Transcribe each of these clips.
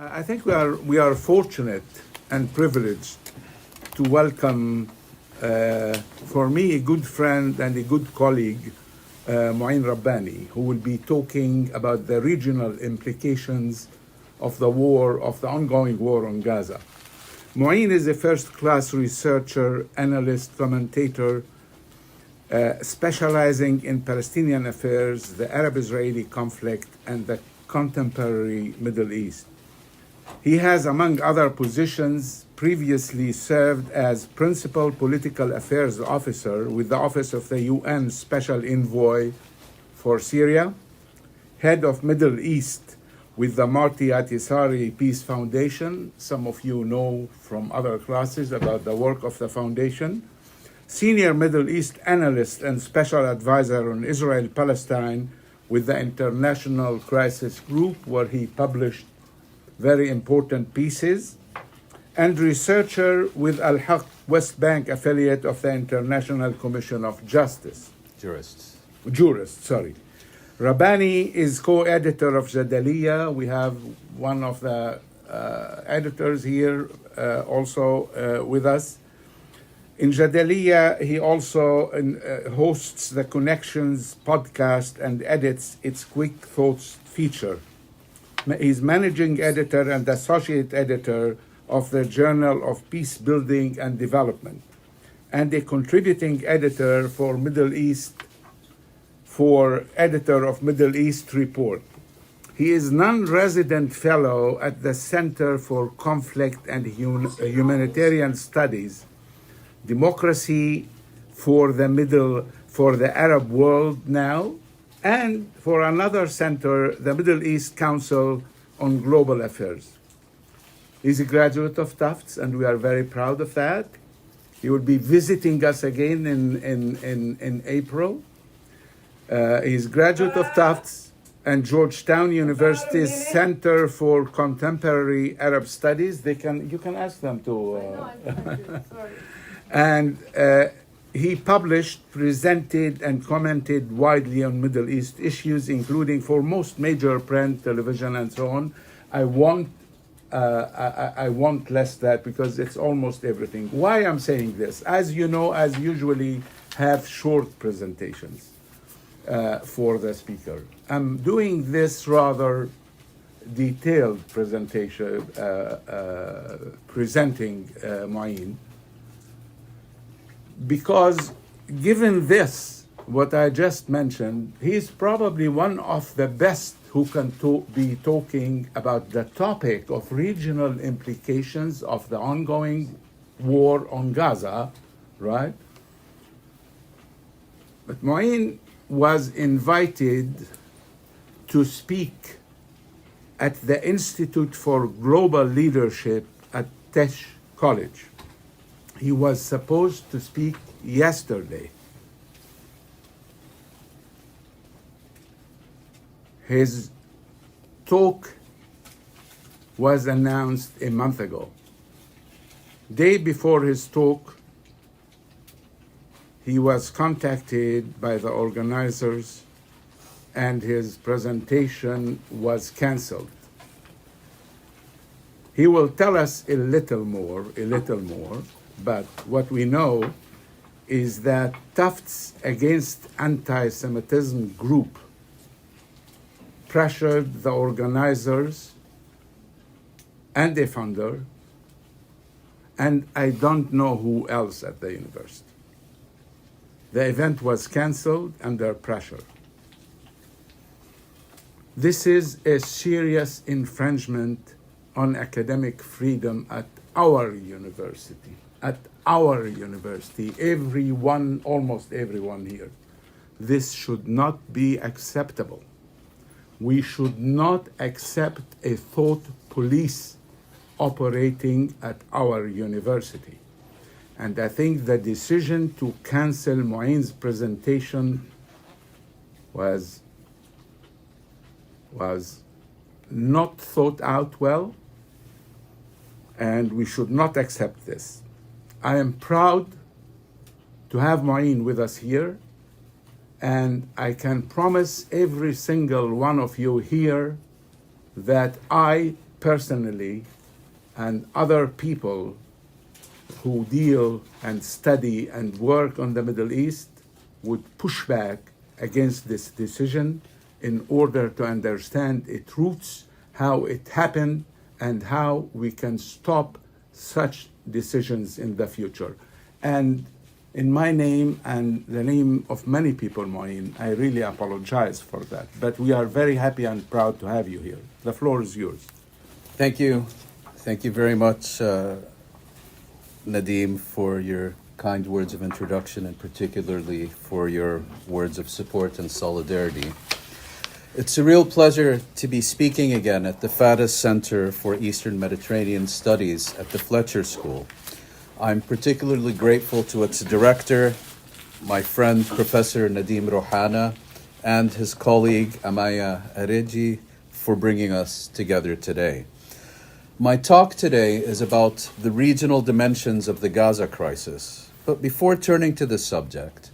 I think we are fortunate and privileged to welcome, for me, a good friend and a good colleague, Mouin Rabbani, who will be talking about the regional implications of the ongoing war on Gaza. Mouin is a first-class researcher, analyst, commentator, specializing in Palestinian affairs, the Arab-Israeli conflict, and the contemporary Middle East. He has, among other positions, previously served as Principal Political Affairs Officer with the Office of the UN Special Envoy for Syria, Head of Middle East with the Martti Ahtisaari Peace Foundation. Some of you know from other classes about the work of the foundation. Senior Middle East Analyst and Special Advisor on Israel-Palestine with the International Crisis Group, where he published very important pieces, and researcher with Al-Haq West Bank affiliate of the International Commission of Justice. Jurist, sorry. Rabbani is co-editor of Jadaliyya. We have one of the editors here also with us. In Jadaliyya, he also hosts the Connections podcast and edits its Quick Thoughts feature. He's managing editor and associate editor of the Journal of Peace Building and Development, and a contributing editor for editor of Middle East Report. He is non-resident fellow at the Center for Conflict and Humanitarian Studies, Democracy for the Arab World Now, and for another center, the Middle East Council on Global Affairs. He's a graduate of Tufts, and we are very proud of that. He will be visiting us again in April. He's a graduate of Tufts and Georgetown University's Center for Contemporary Arab Studies. You can ask them to. And he published, presented, and commented widely on Middle East issues, including for most major print, television, and so on. I won't less that because it's almost everything. Why I'm saying this? As you know, as usually have short presentations for the speaker. I'm doing this rather detailed presentation, presenting Mouin, because given this, what I just mentioned, he's probably one of the best who can be talking about the topic of regional implications of the ongoing war on Gaza, right? But Mouin was invited to speak at the Institute for Global Leadership at Tisch College. He was supposed to speak yesterday. His talk was announced a month ago. Day before his talk, he was contacted by the organizers and his presentation was canceled. He will tell us a little more, but what we know is that Tufts Against Anti-Semitism group pressured the organizers and a funder, and I don't know who else at the university. The event was canceled under pressure. This is a serious infringement on academic freedom at our university. Everyone, almost everyone here. This should not be acceptable. We should not accept a thought police operating at our university. And I think the decision to cancel Mouin's presentation was not thought out well, and we should not accept this. I am proud to have Mouin with us here, and I can promise every single one of you here that I personally and other people who deal and study and work on the Middle East would push back against this decision in order to understand its roots, how it happened, and how we can stop such decisions in the future. And in my name and the name of many people, Mouin, I really apologize for that. But we are very happy and proud to have you here. The floor is yours. Thank you. Thank you very much, Nadim, for your kind words of introduction and particularly for your words of support and solidarity. It's a real pleasure to be speaking again at the Faddis Center for Eastern Mediterranean Studies at the Fletcher School. I'm particularly grateful to its director, my friend Professor Nadim Rouhana, and his colleague Amaya Areji for bringing us together today. My talk today is about the regional dimensions of the Gaza crisis. But before turning to the subject,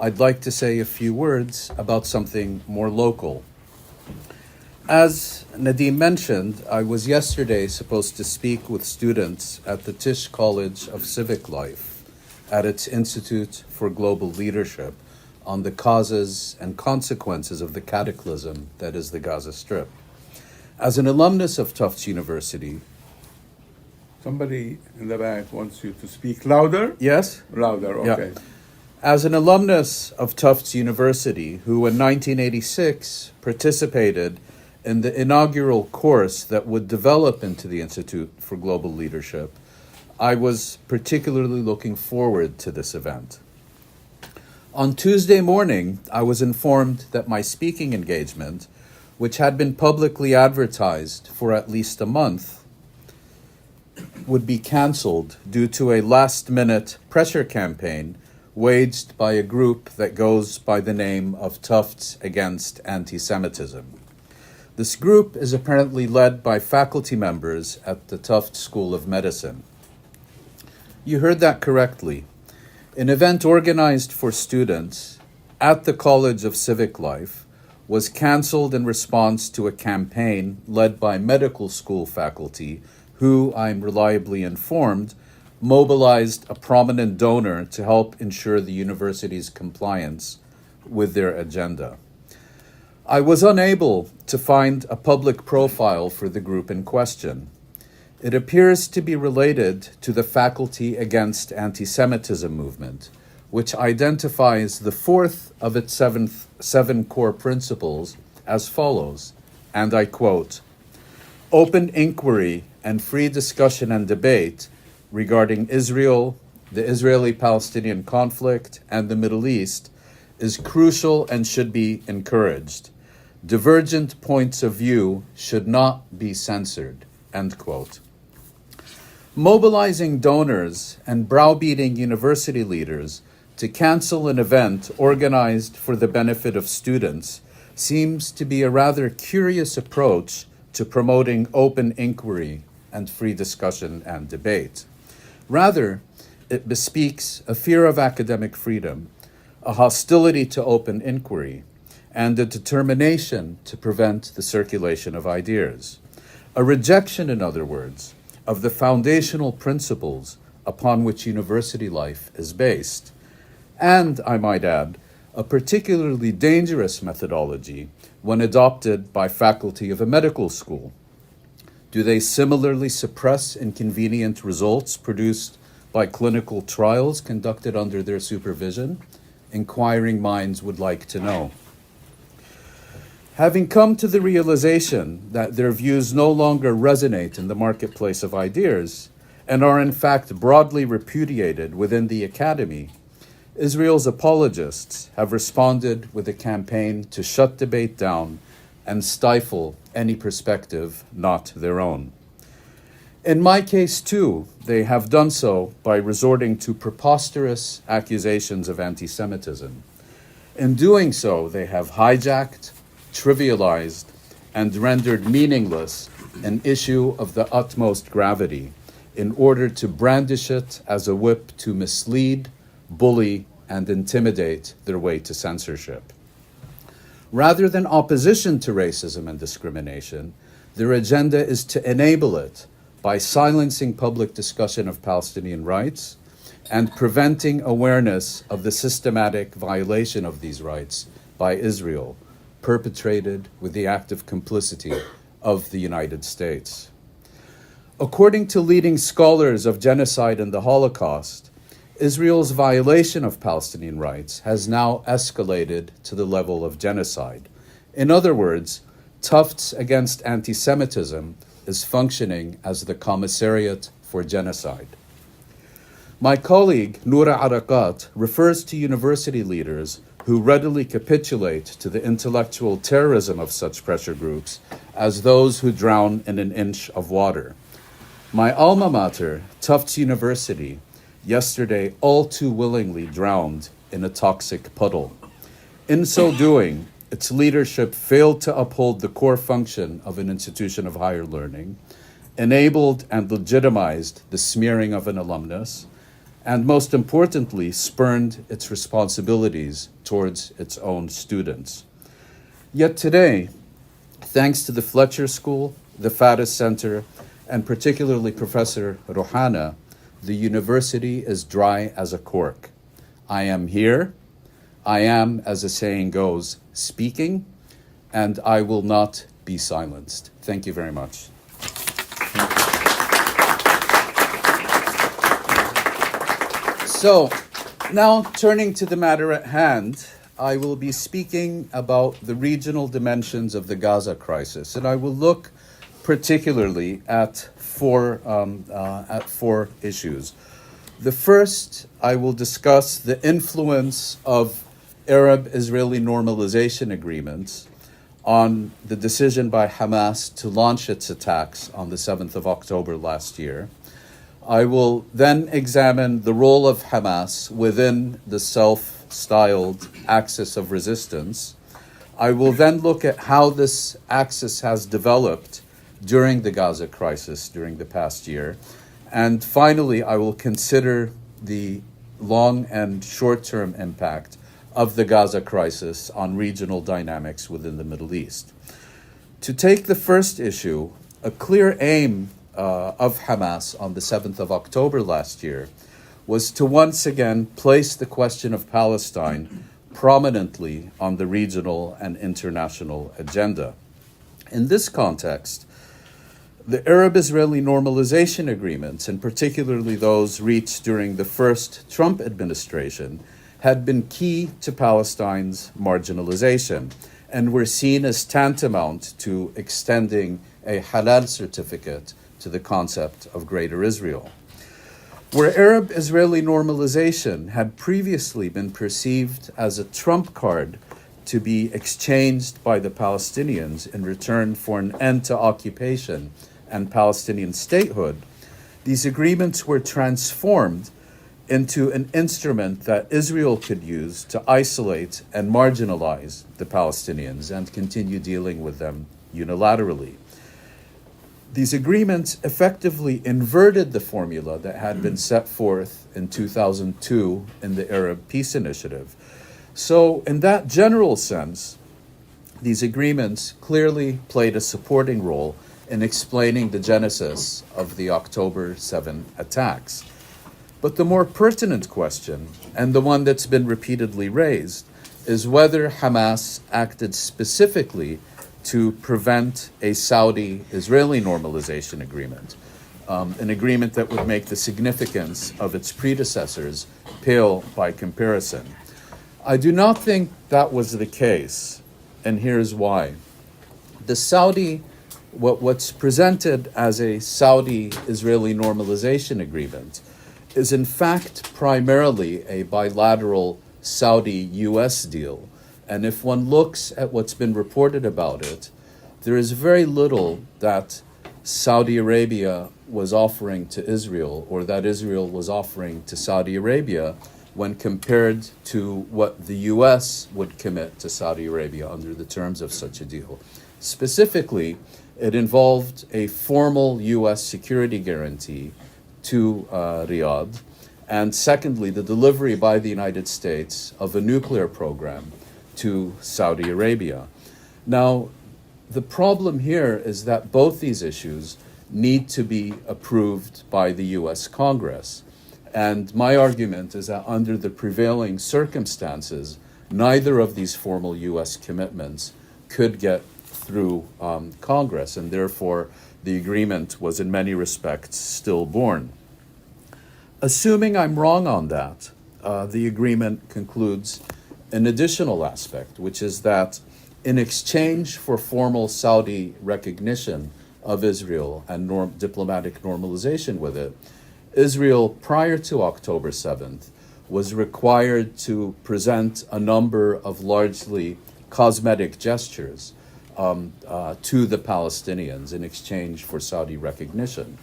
I'd like to say a few words about something more local. As Nadim mentioned, I was yesterday supposed to speak with students at the Tisch College of Civic Life at its Institute for Global Leadership on the causes and consequences of the cataclysm that is the Gaza Strip. As an alumnus of Tufts University... Somebody in the back wants you to speak louder? Yes? Louder, okay. Yeah. As an alumnus of Tufts University, who in 1986 participated in the inaugural course that would develop into the Institute for Global Leadership, I was particularly looking forward to this event. On Tuesday morning, I was informed that my speaking engagement, which had been publicly advertised for at least a month, would be canceled due to a last-minute pressure campaign waged by a group that goes by the name of Tufts Against Anti-Semitism. This group is apparently led by faculty members at the Tufts School of Medicine. You heard that correctly. An event organized for students at the College of Civic Life was canceled in response to a campaign led by medical school faculty who, I'm reliably informed, mobilized a prominent donor to help ensure the university's compliance with their agenda. I was unable to find a public profile for the group in question. It appears to be related to the Faculty Against Anti-Semitism movement, which identifies the fourth of its seven core principles as follows, and I quote, "Open inquiry and free discussion and debate regarding Israel, the Israeli-Palestinian conflict, and the Middle East is crucial and should be encouraged. Divergent points of view should not be censored," end quote. Mobilizing donors and browbeating university leaders to cancel an event organized for the benefit of students seems to be a rather curious approach to promoting open inquiry and free discussion and debate. Rather, it bespeaks a fear of academic freedom, a hostility to open inquiry, and a determination to prevent the circulation of ideas. A rejection, in other words, of the foundational principles upon which university life is based. And, I might add, a particularly dangerous methodology when adopted by faculty of a medical school. Do they similarly suppress inconvenient results produced by clinical trials conducted under their supervision? Inquiring minds would like to know. Having come to the realization that their views no longer resonate in the marketplace of ideas and are in fact broadly repudiated within the academy, Israel's apologists have responded with a campaign to shut debate down and stifle any perspective not their own. In my case, too, they have done so by resorting to preposterous accusations of anti-Semitism. In doing so, they have hijacked, trivialized, and rendered meaningless an issue of the utmost gravity in order to brandish it as a whip to mislead, bully, and intimidate their way to censorship. Rather than opposition to racism and discrimination, Their agenda is to enable it by silencing public discussion of Palestinian rights and preventing awareness of the systematic violation of these rights by Israel, perpetrated with the active complicity of the United States. According to leading scholars of genocide and the Holocaust, Israel's violation of Palestinian rights has now escalated to the level of genocide. In other words, Tufts Against Anti-Semitism is functioning as the commissariat for genocide. My colleague, Noura Arakat, refers to university leaders who readily capitulate to the intellectual terrorism of such pressure groups as those who drown in an inch of water. My alma mater, Tufts University, yesterday all too willingly drowned in a toxic puddle. In so doing, its leadership failed to uphold the core function of an institution of higher learning, enabled and legitimized the smearing of an alumnus, and most importantly, spurned its responsibilities towards its own students. Yet today, thanks to the Fletcher School, the Faddis Center, and particularly Professor Rouhana, the university is dry as a cork. I am here. I am, as the saying goes, speaking, and I will not be silenced. Thank you very much. So, now turning to the matter at hand, I will be speaking about the regional dimensions of the Gaza crisis, and I will look particularly at four issues. The first, I will discuss the influence of Arab-Israeli normalization agreements on the decision by Hamas to launch its attacks on the 7th of October last year. I will then examine the role of Hamas within the self-styled axis of resistance. I will then look at how this axis has developed during the Gaza crisis during the past year. And finally, I will consider the long and short-term impact of the Gaza crisis on regional dynamics within the Middle East. To take the first issue, a clear aim of Hamas on the 7th of October last year was to once again place the question of Palestine prominently on the regional and international agenda. In this context, the Arab-Israeli normalization agreements, and particularly those reached during the first Trump administration, had been key to Palestine's marginalization and were seen as tantamount to extending a halal certificate to the concept of Greater Israel. Where Arab-Israeli normalization had previously been perceived as a trump card to be exchanged by the Palestinians in return for an end to occupation and Palestinian statehood, these agreements were transformed into an instrument that Israel could use to isolate and marginalize the Palestinians and continue dealing with them unilaterally. These agreements effectively inverted the formula that had been set forth in 2002 in the Arab Peace Initiative. So, in that general sense, these agreements clearly played a supporting role in explaining the genesis of the October 7 attacks. But the more pertinent question, and the one that's been repeatedly raised, is whether Hamas acted specifically to prevent a Saudi-Israeli normalization agreement, an agreement that would make the significance of its predecessors pale by comparison. I do not think that was the case, and here's why. What's presented as a Saudi-Israeli normalization agreement is in fact primarily a bilateral Saudi-US deal. And if one looks at what's been reported about it, there is very little that Saudi Arabia was offering to Israel or that Israel was offering to Saudi Arabia when compared to what the US would commit to Saudi Arabia under the terms of such a deal. Specifically, it involved a formal US security guarantee to Riyadh, and secondly, the delivery by the United States of a nuclear program to Saudi Arabia. Now, the problem here is that both these issues need to be approved by the US Congress. And my argument is that under the prevailing circumstances, neither of these formal US commitments could get through Congress, and therefore the agreement was in many respects stillborn. Assuming I'm wrong on that, the agreement concludes an additional aspect, which is that in exchange for formal Saudi recognition of Israel and diplomatic normalization with it, Israel, prior to October 7th, was required to present a number of largely cosmetic gestures to the Palestinians in exchange for Saudi recognition.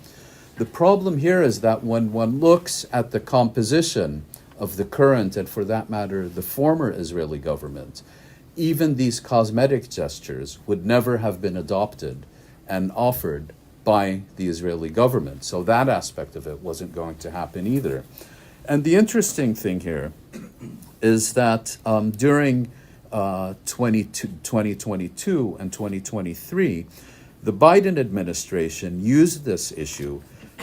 The problem here is that when one looks at the composition of the current, and for that matter, the former Israeli government, even these cosmetic gestures would never have been adopted and offered by the Israeli government. So that aspect of it wasn't going to happen either. And the interesting thing here is that during 2022 and 2023, the Biden administration used this issue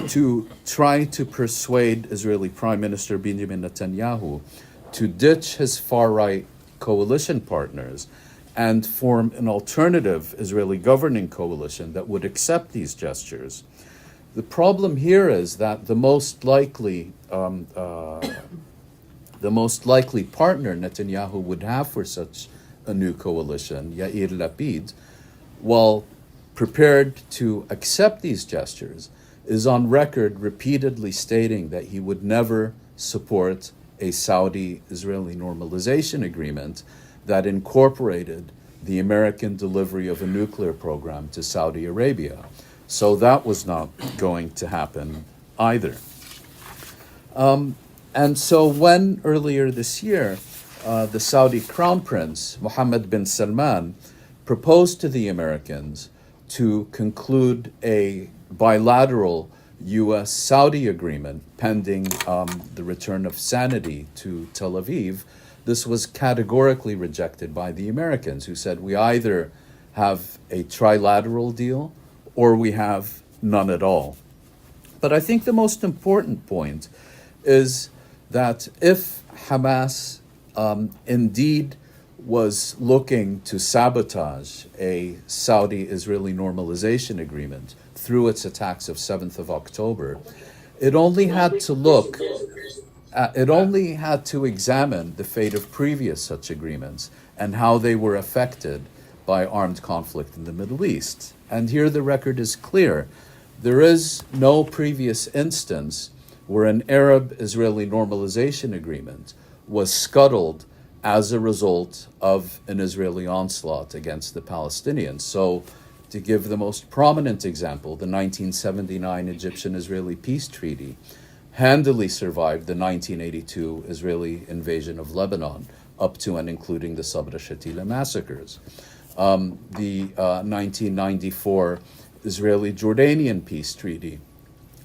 to try to persuade Israeli Prime Minister Benjamin Netanyahu to ditch his far-right coalition partners and form an alternative Israeli governing coalition that would accept these gestures. The problem here is that the most likely partner Netanyahu would have for such a new coalition, Yair Lapid, while prepared to accept these gestures, is on record repeatedly stating that he would never support a Saudi-Israeli normalization agreement that incorporated the American delivery of a nuclear program to Saudi Arabia. So that was not going to happen either. And so when earlier this year, the Saudi Crown Prince, Mohammed bin Salman, proposed to the Americans to conclude a bilateral U.S.-Saudi agreement pending the return of sanity to Tel Aviv, this was categorically rejected by the Americans, who said we either have a trilateral deal or we have none at all. But I think the most important point is that if Hamas indeed was looking to sabotage a Saudi-Israeli normalization agreement through its attacks of 7th of October, it only had to examine the fate of previous such agreements and how they were affected by armed conflict in the Middle East. And here the record is clear. There is no previous instance where an Arab-Israeli normalization agreement was scuttled as a result of an Israeli onslaught against the Palestinians. So, to give the most prominent example, the 1979 Egyptian-Israeli peace treaty handily survived the 1982 Israeli invasion of Lebanon, up to and including the Sabra Shatila massacres. The 1994 Israeli-Jordanian peace treaty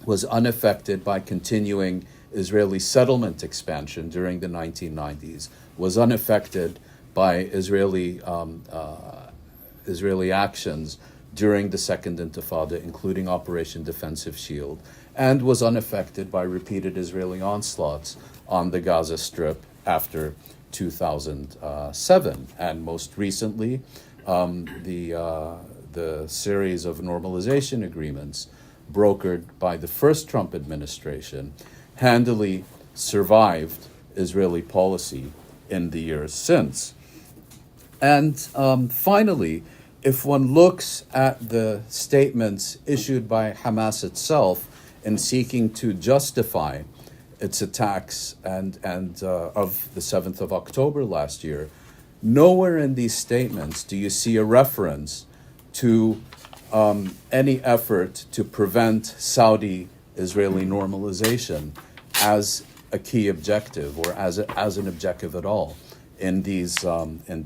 was unaffected by continuing Israeli settlement expansion during the 1990s, was unaffected by Israeli actions during the Second Intifada, including Operation Defensive Shield, and was unaffected by repeated Israeli onslaughts on the Gaza Strip after 2007. And most recently, the series of normalization agreements brokered by the first Trump administration handily survived Israeli policy in the years since. And finally, if one looks at the statements issued by Hamas itself in seeking to justify its attacks and of the 7th of October last year, nowhere in these statements do you see a reference to any effort to prevent Saudi-Israeli normalization as a key objective or as an objective at all in these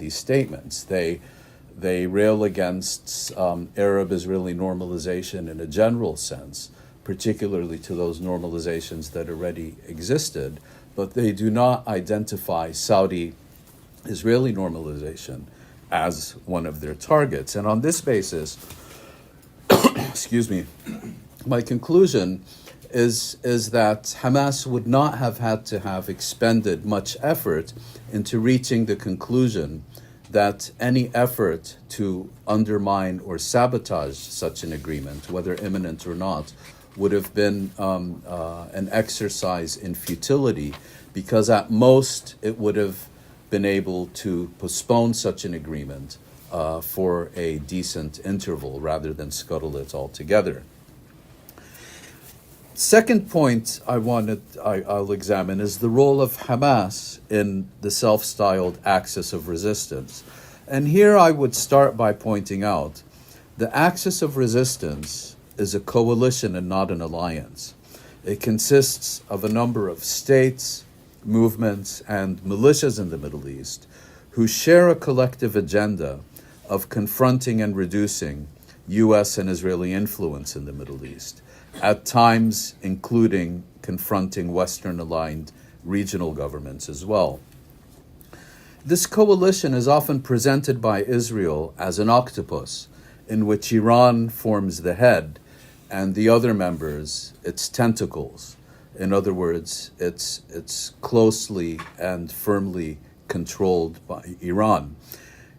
statements. They rail against Arab-Israeli normalization in a general sense, particularly to those normalizations that already existed, but they do not identify Saudi-Israeli normalization as one of their targets. And on this basis, excuse me, my conclusion is that Hamas would not have had to have expended much effort into reaching the conclusion that any effort to undermine or sabotage such an agreement, whether imminent or not, would have been an exercise in futility, because at most it would have been able to postpone such an agreement for a decent interval rather than scuttle it altogether. Second point I'll examine is the role of Hamas in the self-styled axis of resistance. And here I would start by pointing out the axis of resistance is a coalition and not an alliance. It consists of a number of states, movements, and militias in the Middle East who share a collective agenda of confronting and reducing U.S. and Israeli influence in the Middle East, at times including confronting Western-aligned regional governments as well. This coalition is often presented by Israel as an octopus, in which Iran forms the head and the other members its tentacles. In other words, it's closely and firmly controlled by Iran.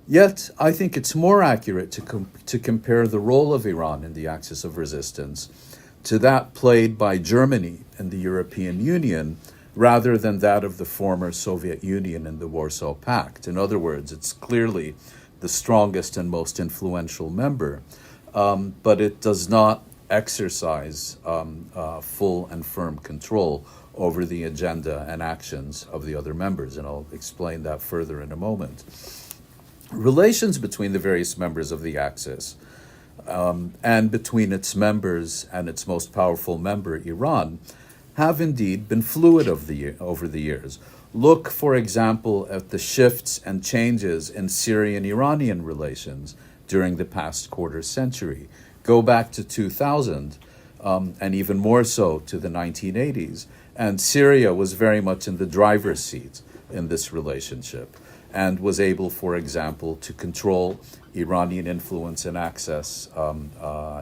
Yet, I think it's more accurate to compare the role of Iran in the axis of resistance to that played by Germany and the European Union, rather than that of the former Soviet Union and the Warsaw Pact. In other words, it's clearly the strongest and most influential member, but it does not exercise full and firm control over the agenda and actions of the other members, and I'll explain that further in a moment. Relations between the various members of the Axis and between its members and its most powerful member, Iran, have indeed been fluid over the years. Look, for example, at the shifts and changes in Syrian-Iranian relations during the past quarter century. Go back to 2000, and even more so to the 1980s, and Syria was very much in the driver's seat in this relationship, and was able, for example, to control Iranian influence and access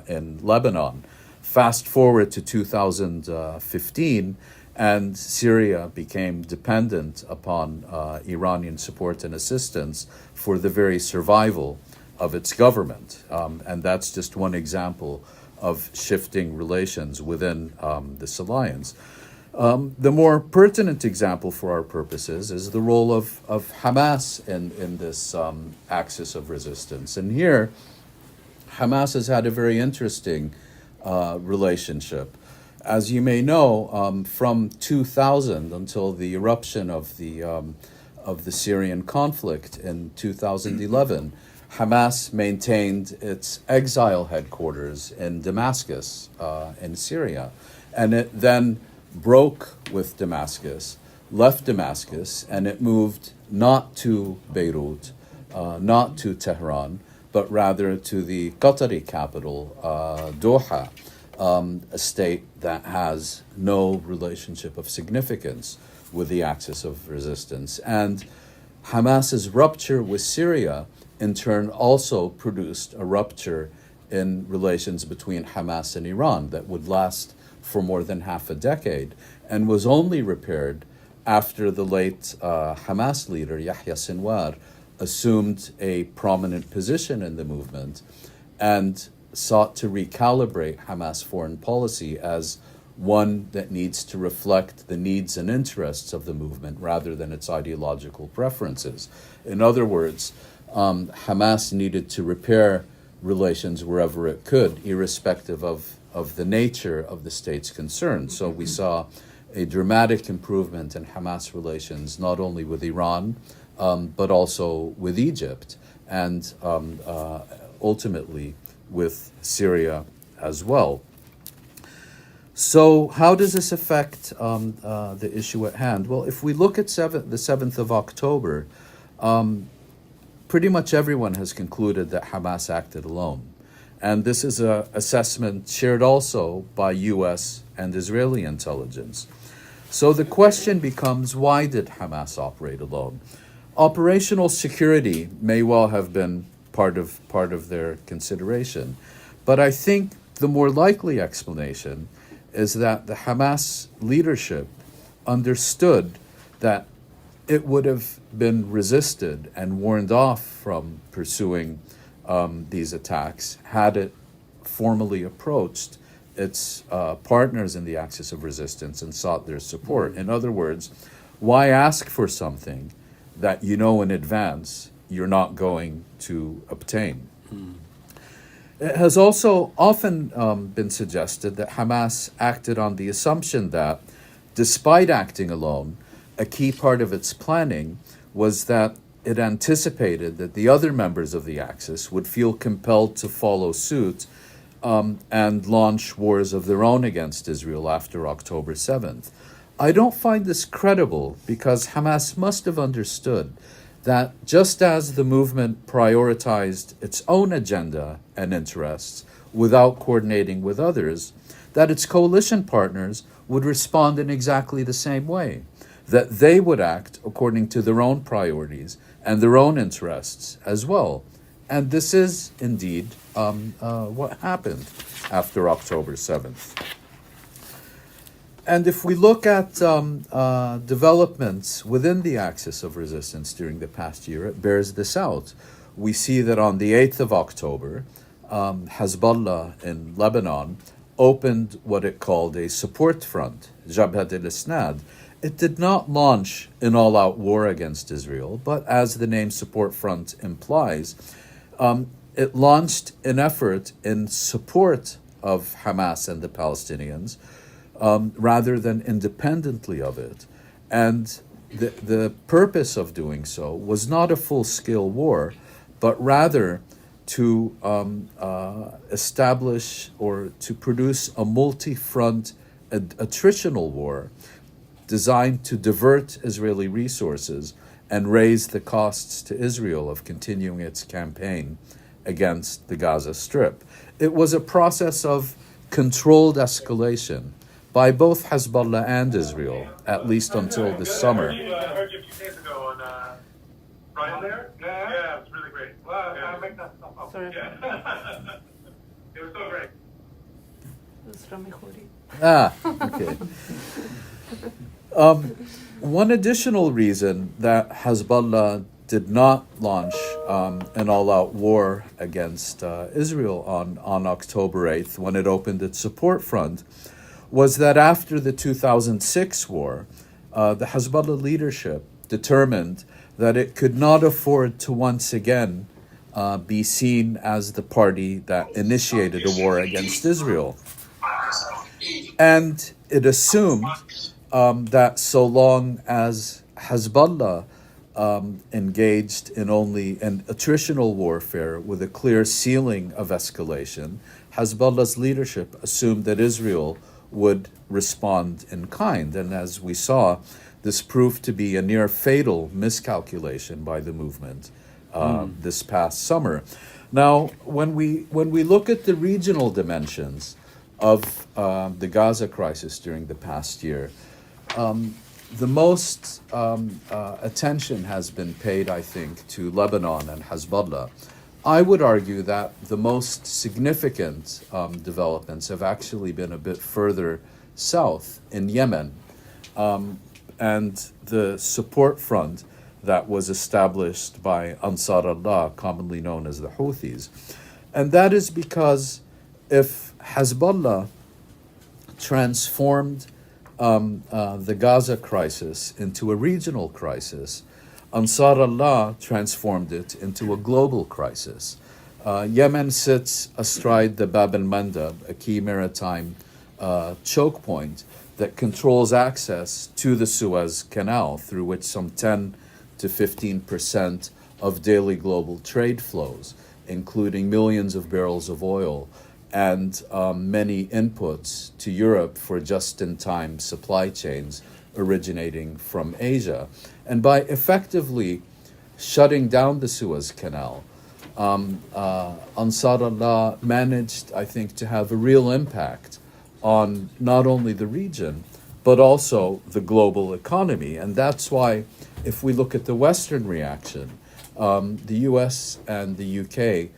in Lebanon. Fast forward to 2015, and Syria became dependent upon Iranian support and assistance for the very survival of its government. And that's just one example of shifting relations within this alliance. The more pertinent example for our purposes is the role of Hamas in this axis of resistance. And here, Hamas has had a very interesting relationship. As you may know, from 2000 until the eruption of the Syrian conflict in 2011, Hamas maintained its exile headquarters in Damascus, in Syria, and it then broke with Damascus, left Damascus, and it moved not to Beirut, not to Tehran, but rather to the Qatari capital, Doha, a state that has no relationship of significance with the axis of resistance. And Hamas's rupture with Syria, in turn, also produced a rupture in relations between Hamas and Iran that would last for more than half a decade, and was only repaired after the late Hamas leader, Yahya Sinwar, assumed a prominent position in the movement and sought to recalibrate Hamas foreign policy as one that needs to reflect the needs and interests of the movement rather than its ideological preferences. In other words, Hamas needed to repair relations wherever it could, irrespective of the nature of the state's concerned. So we saw a dramatic improvement in Hamas relations, not only with Iran, but also with Egypt, and ultimately with Syria as well. So how does this affect the issue at hand? Well, if we look at the 7th of October, pretty much everyone has concluded that Hamas acted alone. And this is an assessment shared also by U.S. and Israeli intelligence. So the question becomes, why did Hamas operate alone? Operational security may well have been part of their consideration, but I think the more likely explanation is that the Hamas leadership understood that it would have been resisted and warned off from pursuing these attacks had it formally approached its partners in the axis of resistance and sought their support. In other words, why ask for something that you know in advance you're not going to obtain? It has also often been suggested that Hamas acted on the assumption that, despite acting alone, a key part of its planning was that it anticipated that the other members of the Axis would feel compelled to follow suit and launch wars of their own against Israel after October 7th. I don't find this credible because Hamas must have understood that just as the movement prioritized its own agenda and interests without coordinating with others, that its coalition partners would respond in exactly the same way, that they would act according to their own priorities and their own interests as well. And this is indeed what happened after October 7th. And if we look at developments within the axis of resistance during the past year, it bears this out. We see that on the 8th of October, Hezbollah in Lebanon opened what it called a support front, Jabhat al-Isnad. It did not launch an all-out war against Israel, but as the name support front implies, it launched an effort in support of Hamas and the Palestinians, rather than independently of it. And the purpose of doing so was not a full-scale war, but rather to establish or to produce a multi-front attritional war designed to divert Israeli resources and raise the costs to Israel of continuing its campaign against the Gaza Strip. It was a process of controlled escalation by both Hezbollah and Israel, at least until this summer. I heard you a few days ago on Brian there. Yeah, it was really great. Wow, I make that stuff up. Sorry. Yeah. It was so great. It's Rami Khoury. Okay. One additional reason that Hezbollah did not launch an all-out war against Israel on October 8th, when it opened its support front, was that after the 2006 war, the Hezbollah leadership determined that it could not afford to once again be seen as the party that initiated a war against Israel. And it assumed that so long as Hezbollah engaged in only an attritional warfare with a clear ceiling of escalation, Hezbollah's leadership assumed that Israel would respond in kind. And as we saw, this proved to be a near fatal miscalculation by the movement this past summer. Now, when we look at the regional dimensions of the Gaza crisis during the past year, the most attention has been paid, I think, to Lebanon and Hezbollah. I would argue that the most significant developments have actually been a bit further south in Yemen, and the support front that was established by Ansar Allah, commonly known as the Houthis. And that is because if Hezbollah transformed the Gaza crisis into a regional crisis, Ansar Allah transformed it into a global crisis. Yemen sits astride the Bab el-Mandab, a key maritime choke point that controls access to the Suez Canal, through which some 10 to 15% of daily global trade flows, including millions of barrels of oil and many inputs to Europe for just-in-time supply chains originating from Asia. And by effectively shutting down the Suez Canal, Ansar Allah managed, I think, to have a real impact on not only the region, but also the global economy. And that's why if we look at the Western reaction, the US and the UK,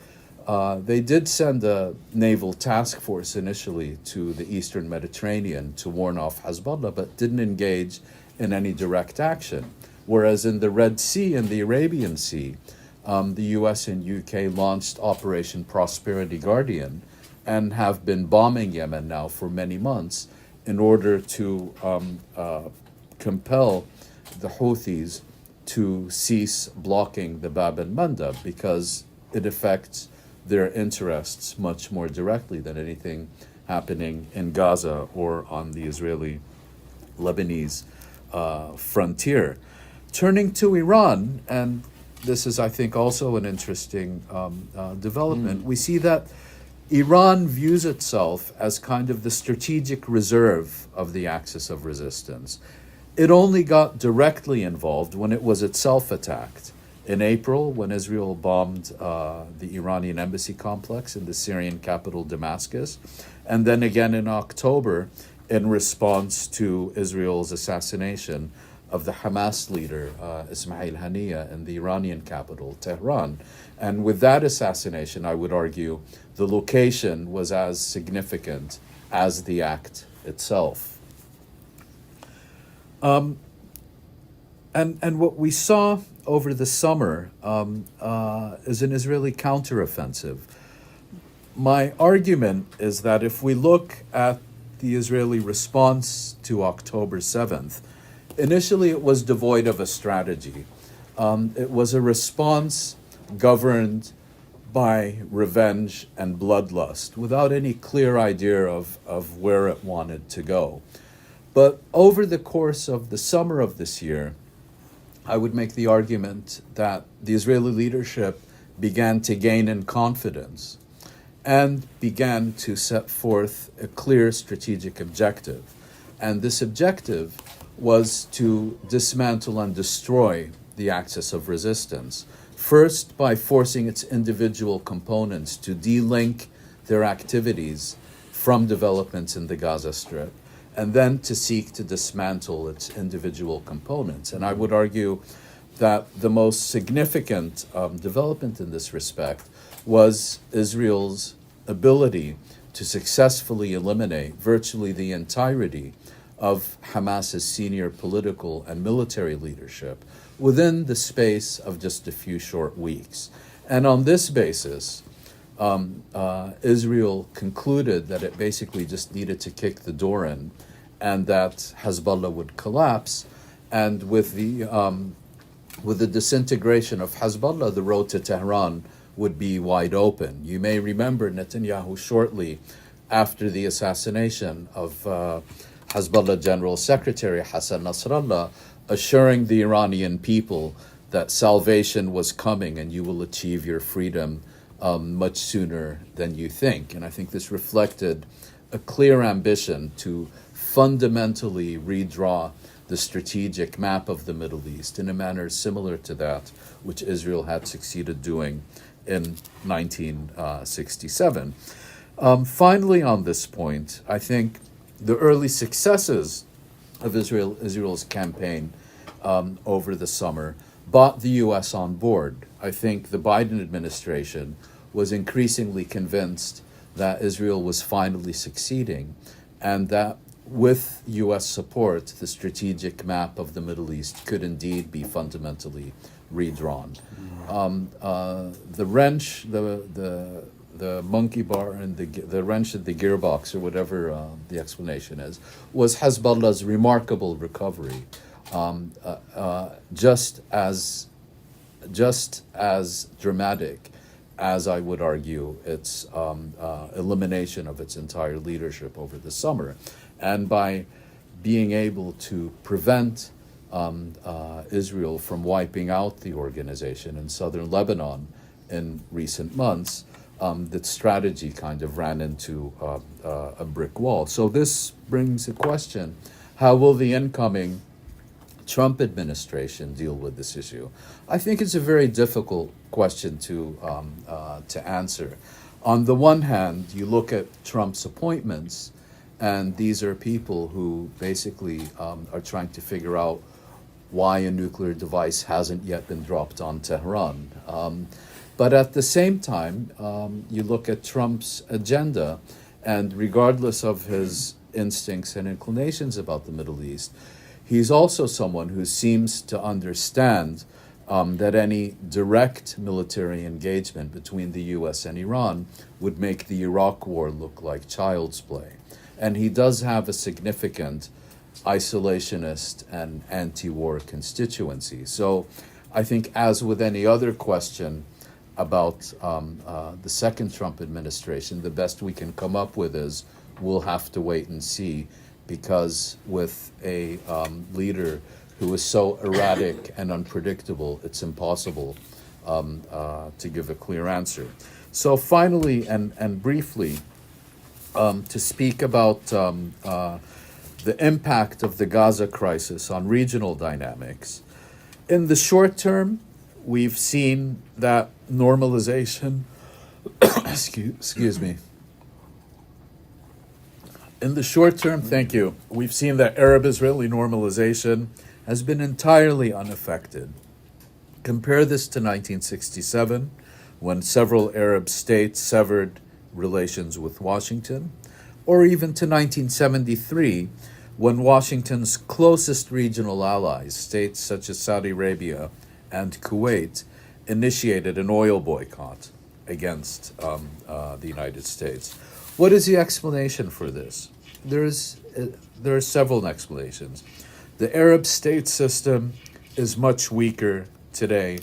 they did send a naval task force initially to the Eastern Mediterranean to warn off Hezbollah, but didn't engage in any direct action. Whereas in the Red Sea and the Arabian Sea, the US and UK launched Operation Prosperity Guardian and have been bombing Yemen now for many months in order to compel the Houthis to cease blocking the Bab el Mandab, because it affects their interests much more directly than anything happening in Gaza or on the Israeli-Lebanese frontier. Turning to Iran, and this is, I think, also an interesting development, we see that Iran views itself as kind of the strategic reserve of the axis of resistance. It only got directly involved when it was itself attacked. In April, when Israel bombed the Iranian embassy complex in the Syrian capital Damascus, and then again in October in response to Israel's assassination of the Hamas leader, Ismail Haniyeh, in the Iranian capital, Tehran. And with that assassination, I would argue, the location was as significant as the act itself. And what we saw over the summer is an Israeli counteroffensive. My argument is that if we look at the Israeli response to October 7th, initially it was devoid of a strategy. It was a response governed by revenge and bloodlust, without any clear idea of where it wanted to go. But over the course of the summer of this year, I would make the argument that the Israeli leadership began to gain in confidence and began to set forth a clear strategic objective. And this objective was to dismantle and destroy the axis of resistance, first by forcing its individual components to de-link their activities from developments in the Gaza Strip, and then to seek to dismantle its individual components. And I would argue that the most significant development in this respect was Israel's ability to successfully eliminate virtually the entirety of Hamas's senior political and military leadership within the space of just a few short weeks. And on this basis, Israel concluded that it basically just needed to kick the door in, and that Hezbollah would collapse. And with the disintegration of Hezbollah, the road to Tehran would be wide open. You may remember Netanyahu shortly after the assassination of Hezbollah General Secretary Hassan Nasrallah, assuring the Iranian people that salvation was coming and you will achieve your freedom much sooner than you think. And I think this reflected a clear ambition to fundamentally redraw the strategic map of the Middle East in a manner similar to that which Israel had succeeded doing in 1967. Finally, on this point, I think the early successes of Israel's campaign over the summer brought the U.S. on board. I think the Biden administration was increasingly convinced that Israel was finally succeeding, and that with U.S. support, the strategic map of the Middle East could indeed be fundamentally redrawn. The wrench, the monkey bar, and the wrench at the gearbox, or whatever the explanation is, was Hezbollah's remarkable recovery, just as dramatic as, I would argue, its elimination of its entire leadership over the summer. And by being able to prevent Israel from wiping out the organization in southern Lebanon in recent months, that strategy kind of ran into a brick wall. So this brings a question: how will the incoming Trump administration deal with this issue? I think it's a very difficult question to answer. On the one hand, you look at Trump's appointments, and these are people who basically are trying to figure out why a nuclear device hasn't yet been dropped on Tehran. But at the same time, you look at Trump's agenda, and regardless of his instincts and inclinations about the Middle East, he's also someone who seems to understand that any direct military engagement between the U.S. and Iran would make the Iraq War look like child's play. And he does have a significant isolationist and anti-war constituency. So I think, as with any other question about the second Trump administration, the best we can come up with is we'll have to wait and see, because with a leader who is so erratic and unpredictable, it's impossible to give a clear answer. So finally and briefly, to speak about the impact of the Gaza crisis on regional dynamics. In the short term, we've seen that normalization, excuse me. In the short term, thank you, we've seen that Arab-Israeli normalization has been entirely unaffected. Compare this to 1967, when several Arab states severed relations with Washington, or even to 1973, when Washington's closest regional allies, states such as Saudi Arabia and Kuwait, initiated an oil boycott against the United States. What is the explanation for this? There are several explanations. The Arab state system is much weaker today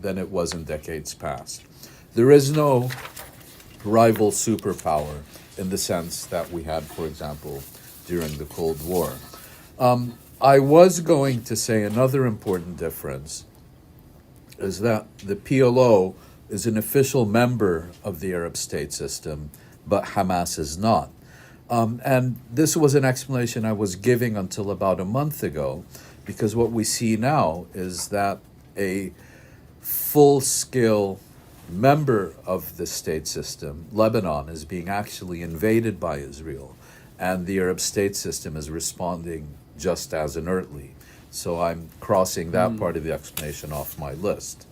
than it was in decades past. There is no rival superpower in the sense that we had, for example, during the Cold War. I was going to say another important difference is that the PLO is an official member of the Arab state system, but Hamas is not. And this was an explanation I was giving until about a month ago, because what we see now is that a full-scale member of the state system, Lebanon, is being actually invaded by Israel, and the Arab state system is responding just as inertly. So I'm crossing that part of the explanation off my list.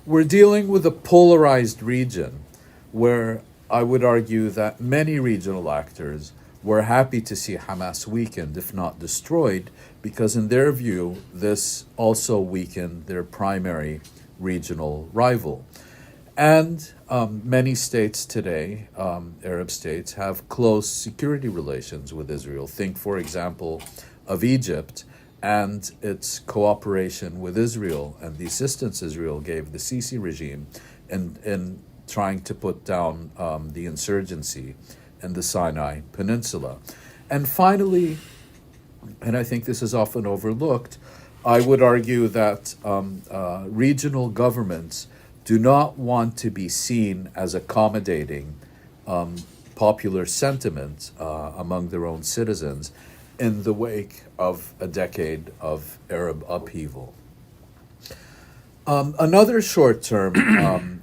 We're dealing with a polarized region where I would argue that many regional actors were happy to see Hamas weakened, if not destroyed, because in their view, this also weakened their primary regional rival. And many states today, Arab states, have close security relations with Israel. Think, for example, of Egypt and its cooperation with Israel and the assistance Israel gave the Sisi regime in trying to put down the insurgency in the Sinai Peninsula. And finally, and I think this is often overlooked, I would argue that regional governments do not want to be seen as accommodating popular sentiment among their own citizens in the wake of a decade of Arab upheaval. Another short-term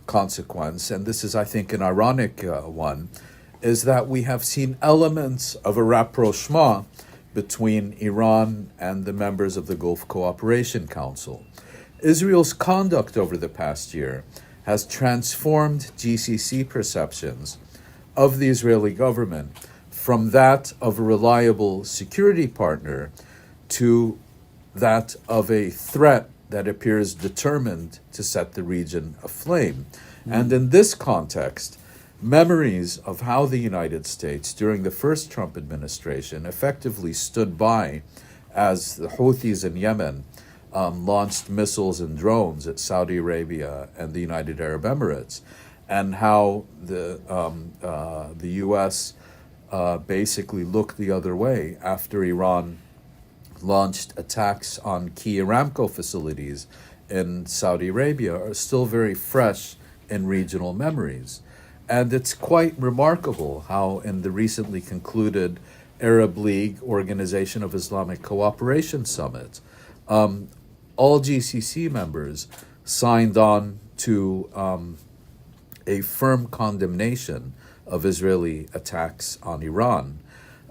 consequence, and this is, I think, an ironic one, is that we have seen elements of a rapprochement between Iran and the members of the Gulf Cooperation Council. Israel's conduct over the past year has transformed GCC perceptions of the Israeli government from that of a reliable security partner to that of a threat that appears determined to set the region aflame. And in this context, memories of how the United States, during the first Trump administration, effectively stood by as the Houthis in Yemen launched missiles and drones at Saudi Arabia and the United Arab Emirates, and how the U.S. Basically looked the other way after Iran launched attacks on key Aramco facilities in Saudi Arabia, are still very fresh in regional memories. And it's quite remarkable how in the recently concluded Arab League Organization of Islamic Cooperation Summit, all GCC members signed on to a firm condemnation of Israeli attacks on Iran.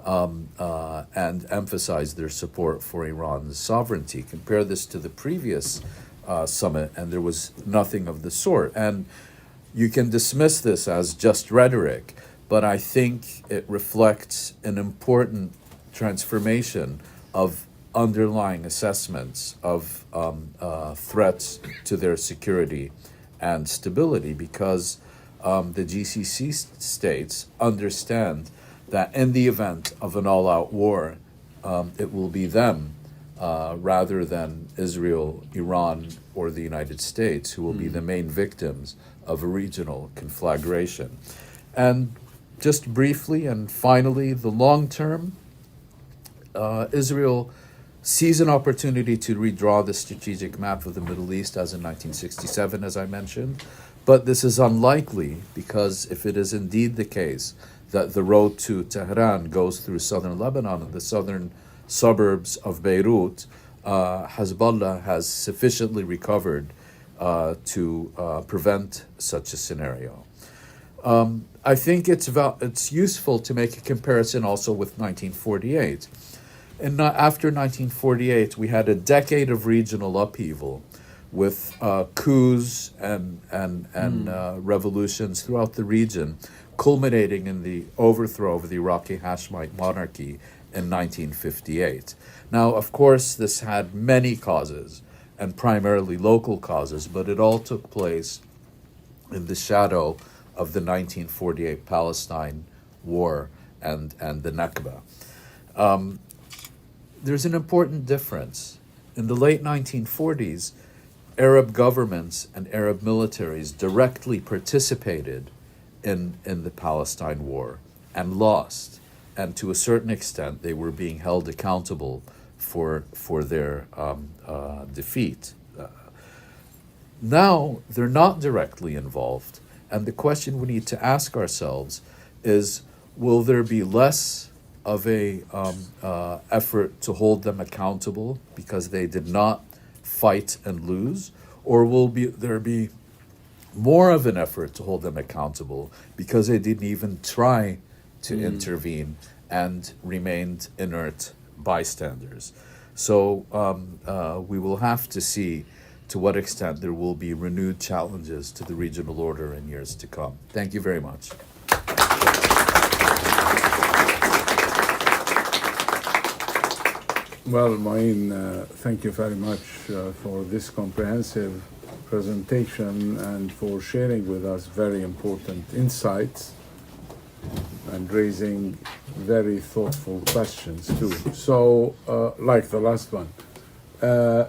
and emphasize their support for Iran's sovereignty. Compare this to the previous summit, and there was nothing of the sort. And you can dismiss this as just rhetoric, but I think it reflects an important transformation of underlying assessments of threats to their security and stability, because the GCC states understand that in the event of an all-out war, it will be them rather than Israel, Iran, or the United States who will be the main victims of a regional conflagration. And just briefly and finally, the long term, Israel sees an opportunity to redraw the strategic map of the Middle East as in 1967, as I mentioned. But this is unlikely because if it is indeed the case that the road to Tehran goes through southern Lebanon and the southern suburbs of Beirut, Hezbollah has sufficiently recovered to prevent such a scenario. I think it's useful to make a comparison also with 1948. After 1948, we had a decade of regional upheaval with coups and revolutions throughout the region, culminating in the overthrow of the Iraqi Hashemite monarchy in 1958. Now, of course, this had many causes, and primarily local causes, but it all took place in the shadow of the 1948 Palestine War and the Nakba. There's an important difference. In the late 1940s, Arab governments and Arab militaries directly participated in the Palestine War and lost. And to a certain extent, they were being held accountable for their defeat. Now, they're not directly involved. And the question we need to ask ourselves is, will there be less of a effort to hold them accountable because they did not fight and lose, or will there be more of an effort to hold them accountable because they didn't even try to intervene and remained inert bystanders? So we will have to see to what extent there will be renewed challenges to the regional order in years to come. Thank you very much. Well, Mouin, thank you very much for this comprehensive presentation and for sharing with us very important insights and raising very thoughtful questions too. So, like the last one.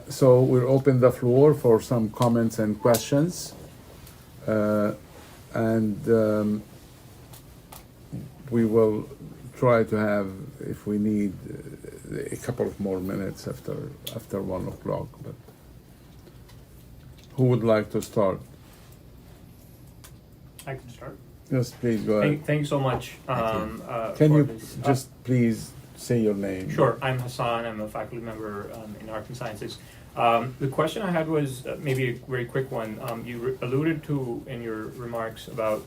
So we'll open the floor for some comments and questions. And we will try to have, if we need, a couple of more minutes after 1 o'clock. But who would like to start? I can start. Yes, please go ahead. Thank you so much. Can you just please say your name? Sure. I'm Hassan. I'm a faculty member in Arts and Sciences. The question I had was maybe a very quick one. You alluded to in your remarks about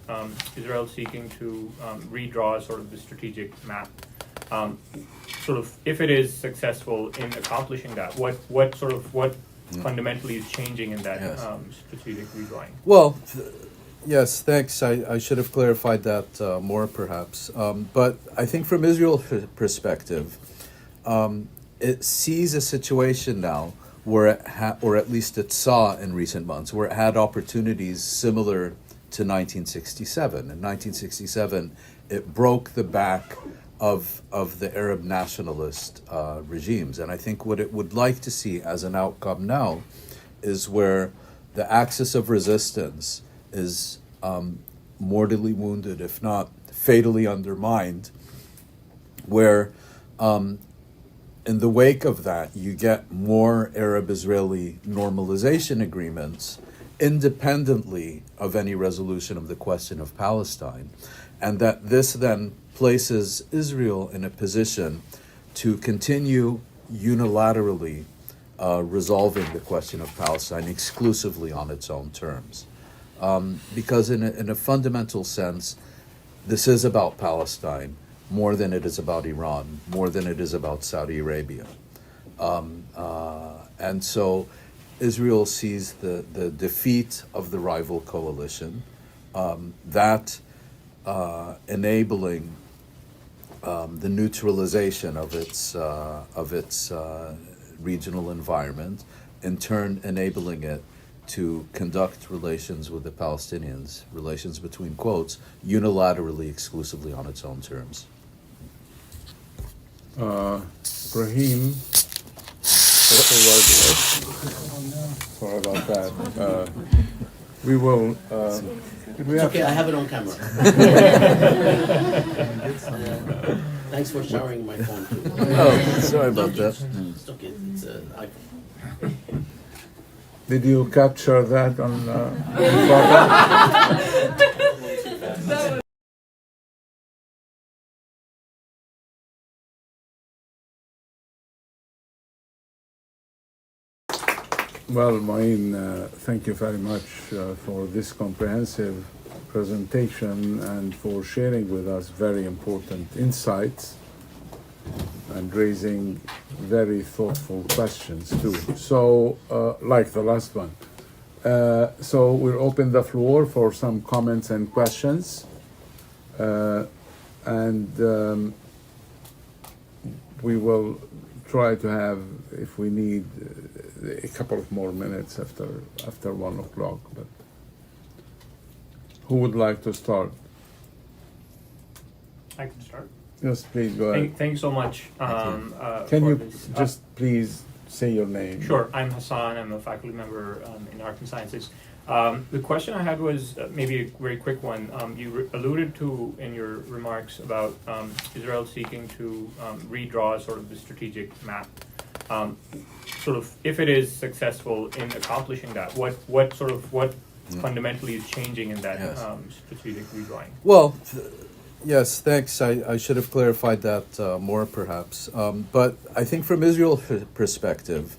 Israel seeking to redraw sort of the strategic map. Sort of, if it is successful in accomplishing that, what fundamentally is changing in that strategic redrawing? Well, yes, thanks. I should have clarified that more, perhaps. But I think from Israel's perspective, it sees a situation now where it or at least it saw in recent months, where it had opportunities similar to 1967. In 1967, it broke the back of the Arab nationalist regimes. And I think what it would like to see as an outcome now is where the axis of resistance is mortally wounded, if not fatally undermined, where in the wake of that, you get more Arab-Israeli normalization agreements independently of any resolution of the question of Palestine, and that this then places Israel in a position to continue unilaterally resolving the question of Palestine exclusively on its own terms. Because in a fundamental sense, this is about Palestine, more than it is about Iran, more than it is about Saudi Arabia. And so Israel sees the defeat of the rival coalition, that enabling the neutralization of its regional environment, in turn enabling it to conduct relations with the Palestinians, relations between quotes, unilaterally, exclusively on its own terms. Ibrahim, sorry about that. We will. It's okay, I have it on camera. Thanks for showering my phone too. Oh, sorry about that. It's okay, it's iPhone. Did you capture that on photo? Well, Mouin, thank you very much for this comprehensive presentation and for sharing with us very important insights and raising very thoughtful questions too. So, like the last one. So we'll open the floor for some comments and questions. And we will try to have, if we need, a couple of more minutes after 1 o'clock. But who would like to start? I can start. Yes, please go ahead. Thank you so much. Can for you this. just please say your name? Sure, I'm Hassan. I'm a faculty member in Arts and Sciences. The question I had was maybe a very quick one. You alluded to in your remarks about Israel seeking to redraw sort of the strategic map. Sort of, if it is successful in accomplishing that, what fundamentally is changing in that strategic redrawing? Well, yes, thanks. I should have clarified that more, perhaps. But I think from Israel's perspective,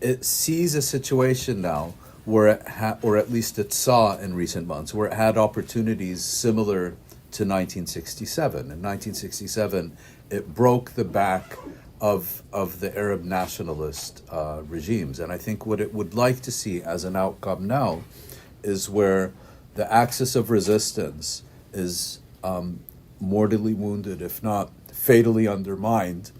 it sees a situation now where it or at least it saw in recent months, where it had opportunities similar to 1967. In 1967, it broke the back of the Arab nationalist regimes. And I think what it would like to see as an outcome now is where the axis of resistance is mortally wounded, if not fatally undermined,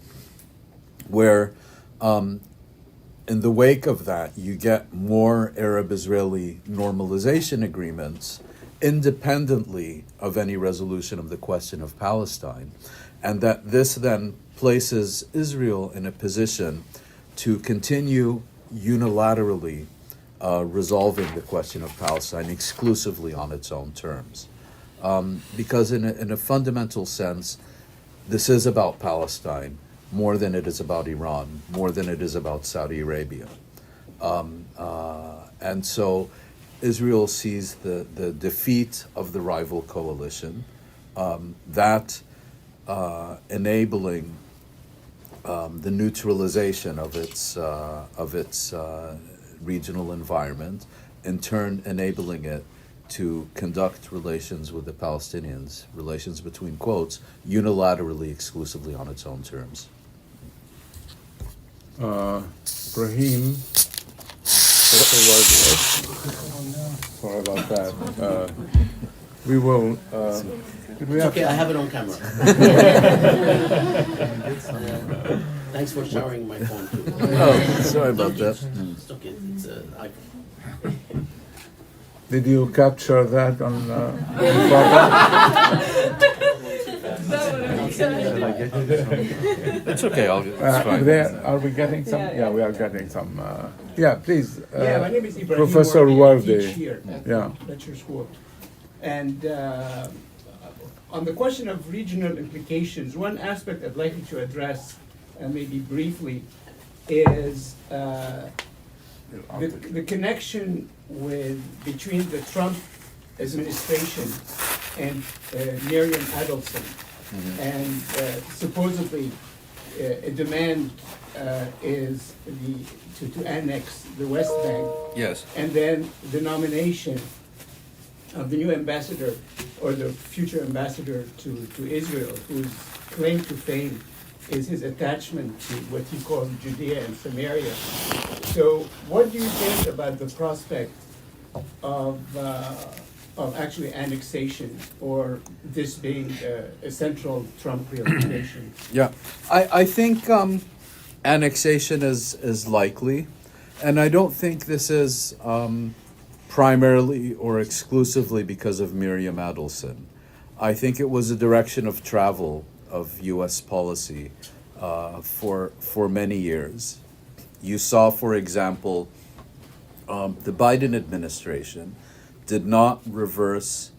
where in the wake of that, you get more Arab-Israeli normalization agreements independently of any resolution of the question of Palestine, and that this then places Israel in a position to continue unilaterally resolving the question of Palestine exclusively on its own terms. Because in a fundamental sense, this is about Palestine more than it is about Iran, more than it is about Saudi Arabia. And so Israel sees the defeat of the rival coalition, that enabling the neutralization of its regional environment, in turn enabling it to conduct relations with the Palestinians, relations between quotes, unilaterally, exclusively on its own terms. Ibrahim, sorry about that. We will. It's okay, I have it on camera. Thanks for showering my phone too. Oh, sorry about that. It's okay, it's iPhone. Did you capture that on It's okay. It's fine. Are we getting some? Yeah, we are getting some. Please. My name is Ibrahim. Professor Wardi. I teach Wardi. here at Yeah. the lecture school. And on the question of regional implications, one aspect I'd like you to address, maybe briefly, is the connection between the Trump administration and Miriam Adelson, and supposedly a demand is to annex the West Bank, Yes. and then the nomination of the new ambassador or the future ambassador to Israel, whose claim to fame is his attachment to what he calls Judea and Samaria. So what do you think about the prospect of actually annexation, or this being a central Trump preoccupation? Yeah, I think annexation is likely, and I don't think this is primarily or exclusively because of Miriam Adelson. I think it was a direction of travel of U.S. policy for many years. You saw, for example, the Biden administration did not reverse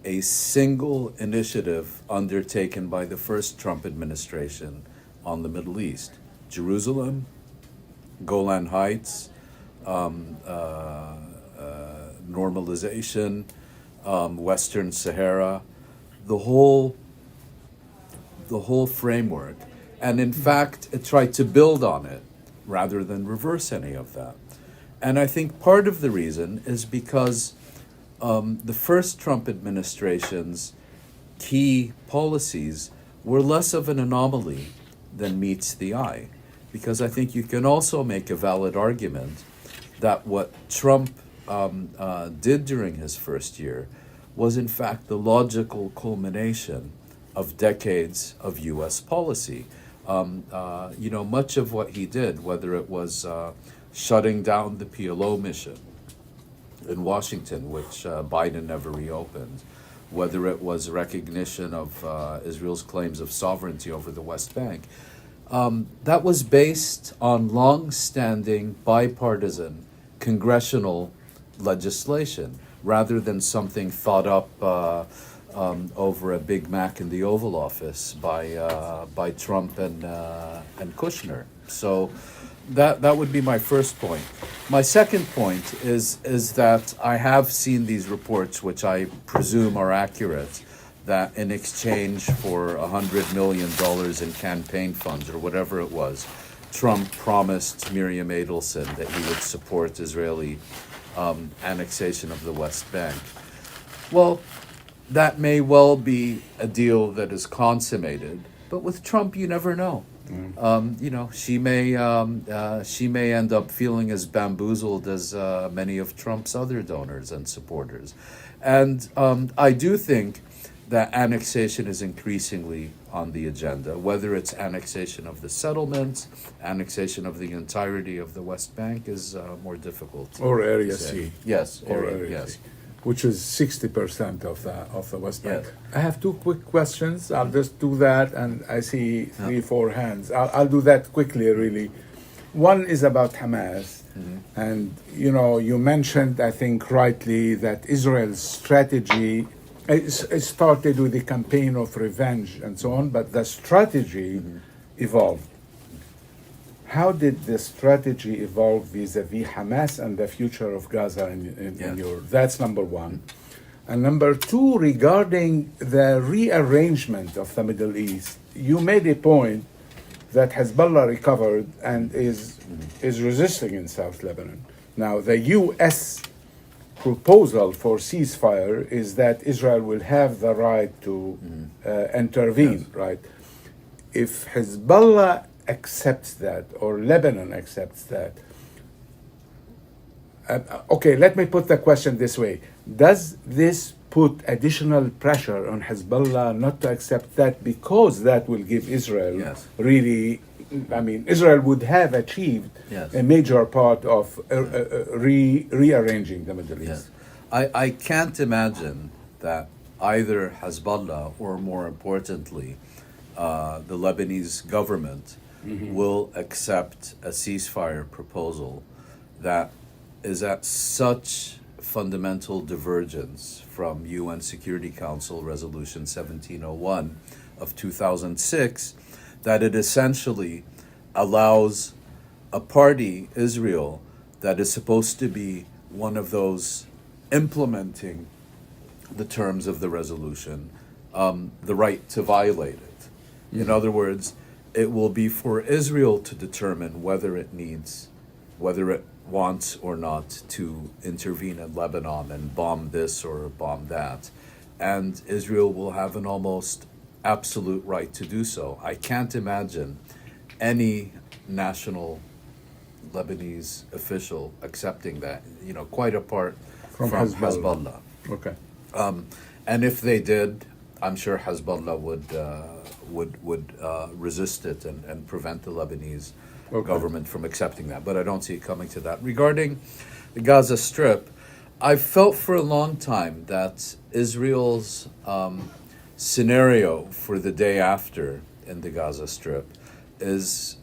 a single initiative undertaken by the first Trump administration on the Middle East. Jerusalem, Golan Heights, normalization, Western Sahara, the whole framework. And in fact, it tried to build on it rather than reverse any of that. And I think part of the reason is because the first Trump administration's key policies were less of an anomaly than meets the eye. Because I think you can also make a valid argument that what Trump did during his first year was in fact the logical culmination of decades of U.S. policy. Much of what he did, whether it was shutting down the PLO mission in Washington, which Biden never reopened, whether it was recognition of Israel's claims of sovereignty over the West Bank, that was based on long-standing bipartisan congressional legislation rather than something thought up over a Big Mac in the Oval Office by Trump and Kushner. So that would be my first point. My second point is that I have seen these reports, which I presume are accurate, that in exchange for $100 million in campaign funds or whatever it was, Trump promised Miriam Adelson that he would support Israeli annexation of the West Bank. Well, that may well be a deal that is consummated, but with Trump, you never know. She may end up feeling as bamboozled as many of Trump's other donors and supporters. And I do think that annexation is increasingly on the agenda, whether it's annexation of the settlements, annexation of the entirety of the West Bank is more difficult. Or Area C. Yes, Or area, Area yes. C, which is 60% of the West Bank. Yes. I have two quick questions. I'll just do that, and I see 3-4 hands. I'll do that quickly, really. One is about Hamas. And, you mentioned, I think rightly, that Israel's strategy it started with the campaign of revenge and so on, but the strategy evolved. How did the strategy evolve vis-a-vis Hamas and the future of Gaza in Europe? That's number one. And number two, regarding the rearrangement of the Middle East, you made a point that Hezbollah recovered and is resisting in South Lebanon. Now, the U.S. proposal for ceasefire is that Israel will have the right to intervene, right? If Hezbollah accepts that, or Lebanon accepts that, okay, let me put the question this way. Does this put additional pressure on Hezbollah not to accept that, because that will give Israel really, Israel would have achieved a major part of rearranging the Middle East? I can't imagine that either Hezbollah or, more importantly, the Lebanese government will accept a ceasefire proposal that is at such fundamental divergence from UN Security Council Resolution 1701 of 2006 that it essentially allows a party, Israel, that is supposed to be one of those implementing the terms of the resolution, the right to violate it. In other words, it will be for Israel to determine whether it needs whether it wants or not to intervene in Lebanon and bomb this or bomb that. And Israel will have an almost absolute right to do so. I can't imagine any national Lebanese official accepting that, quite apart from Hezbollah. Okay. And if they did, I'm sure Hezbollah would resist it and prevent the Lebanese government from accepting that. But I don't see it coming to that. Regarding the Gaza Strip, I've felt for a long time that Israel's scenario for the day after in the Gaza Strip is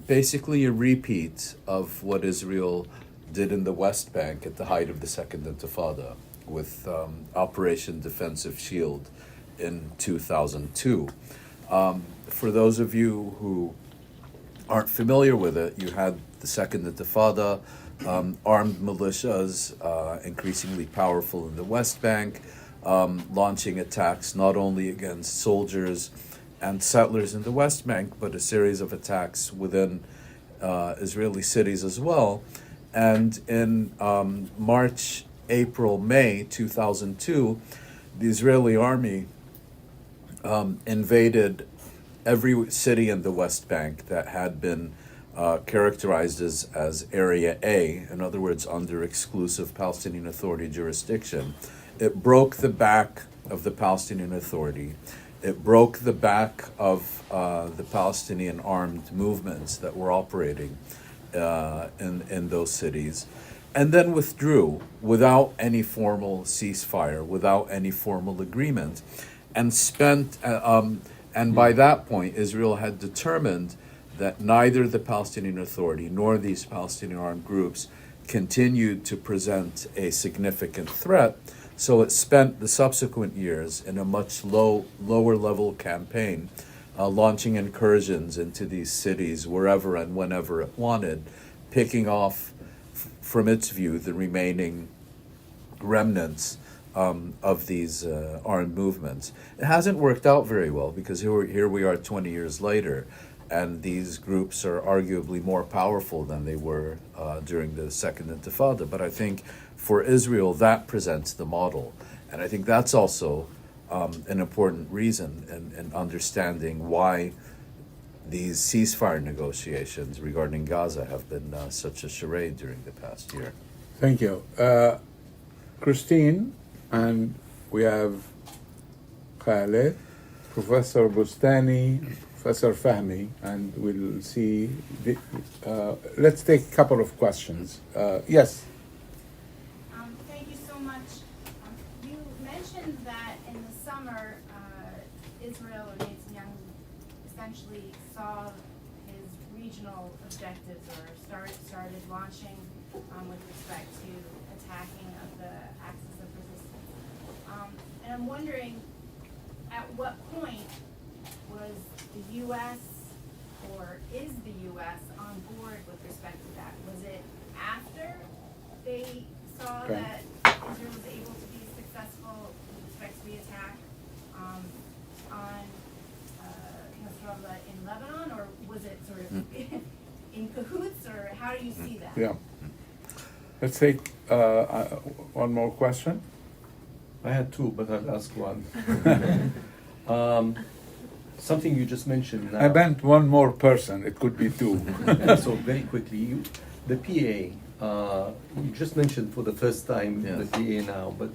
basically a repeat of what Israel did in the West Bank at the height of the Second Intifada with Operation Defensive Shield in 2002. For those of you who aren't familiar with it, you had the Second Intifada, armed militias, increasingly powerful in the West Bank, launching attacks not only against soldiers and settlers in the West Bank, but a series of attacks within Israeli cities as well. And in March, April, May 2002, the Israeli army invaded every city in the West Bank that had been characterized as Area A, in other words, under exclusive Palestinian Authority jurisdiction. It broke the back of the Palestinian Authority. It broke the back of the Palestinian armed movements that were operating in those cities, and then withdrew without any formal ceasefire, without any formal agreement, and and by that point, Israel had determined that neither the Palestinian Authority nor these Palestinian armed groups continued to present a significant threat. So it spent the subsequent years in a much lower level campaign, launching incursions into these cities wherever and whenever it wanted, picking off, from its view, the remaining remnants of these armed movements. It hasn't worked out very well because here we are 20 years later, and these groups are arguably more powerful than they were during the Second Intifada. But I think for Israel, that presents the model. And I think that's also an important reason in understanding why these ceasefire negotiations regarding Gaza have been such a charade during the past year. Thank you. Christine, and we have Khaled, Professor Bustani, Professor Fahmy, and we'll see. Let's take a couple of questions. Yes. Thank you so much. You mentioned that in the summer, Israel or Netanyahu essentially saw his regional objectives or started launching with respect to attacking of the axis of resistance. And I'm wondering, at what point was the U.S. or is the U.S. on board with respect to that? Was it after they saw that Israel was able to be successful with respect to the attack on Nasrallah in Lebanon, or was it sort of in cahoots, or how do you see that? Yeah. Let's take one more question. I had two, but I'll ask one. Something you just mentioned now. I meant one more person. It could be two. So very quickly, the PA, you just mentioned for the first time the PA now, but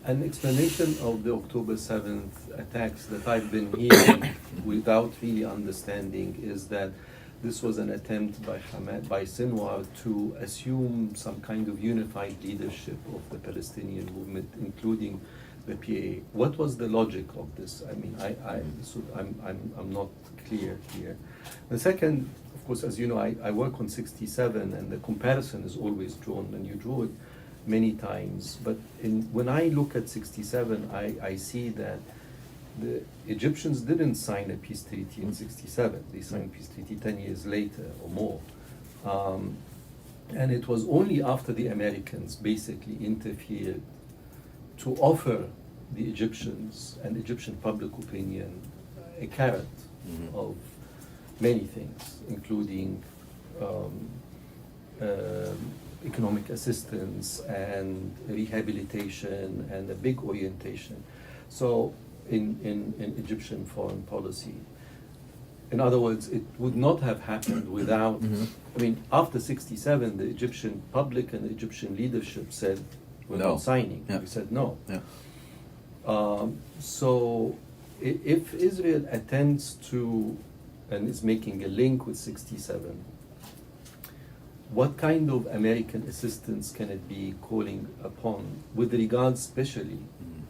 an explanation of the October 7th attacks that I've been hearing without really understanding is that this was an attempt by Sinwar to assume some kind of unified leadership of the Palestinian movement, including the PA. What was the logic of this? I mean, I'm not clear here. The second, of course, as you know, I work on 67, and the comparison is always drawn, and you draw it many times. But when I look at 67, I see that the Egyptians didn't sign a peace treaty in 67. They signed a peace treaty 10 years later or more. And it was only after the Americans basically interfered to offer the Egyptians and Egyptian public opinion a carrot of many things, including economic assistance and rehabilitation and a big orientation. So in Egyptian foreign policy. In other words, it would not have happened without, I mean, after 67, the Egyptian public and the Egyptian leadership said, we're No. not signing. Yeah. We said no. Yeah. So if Israel attends to and is making a link with 67, what kind of American assistance can it be calling upon with regards especially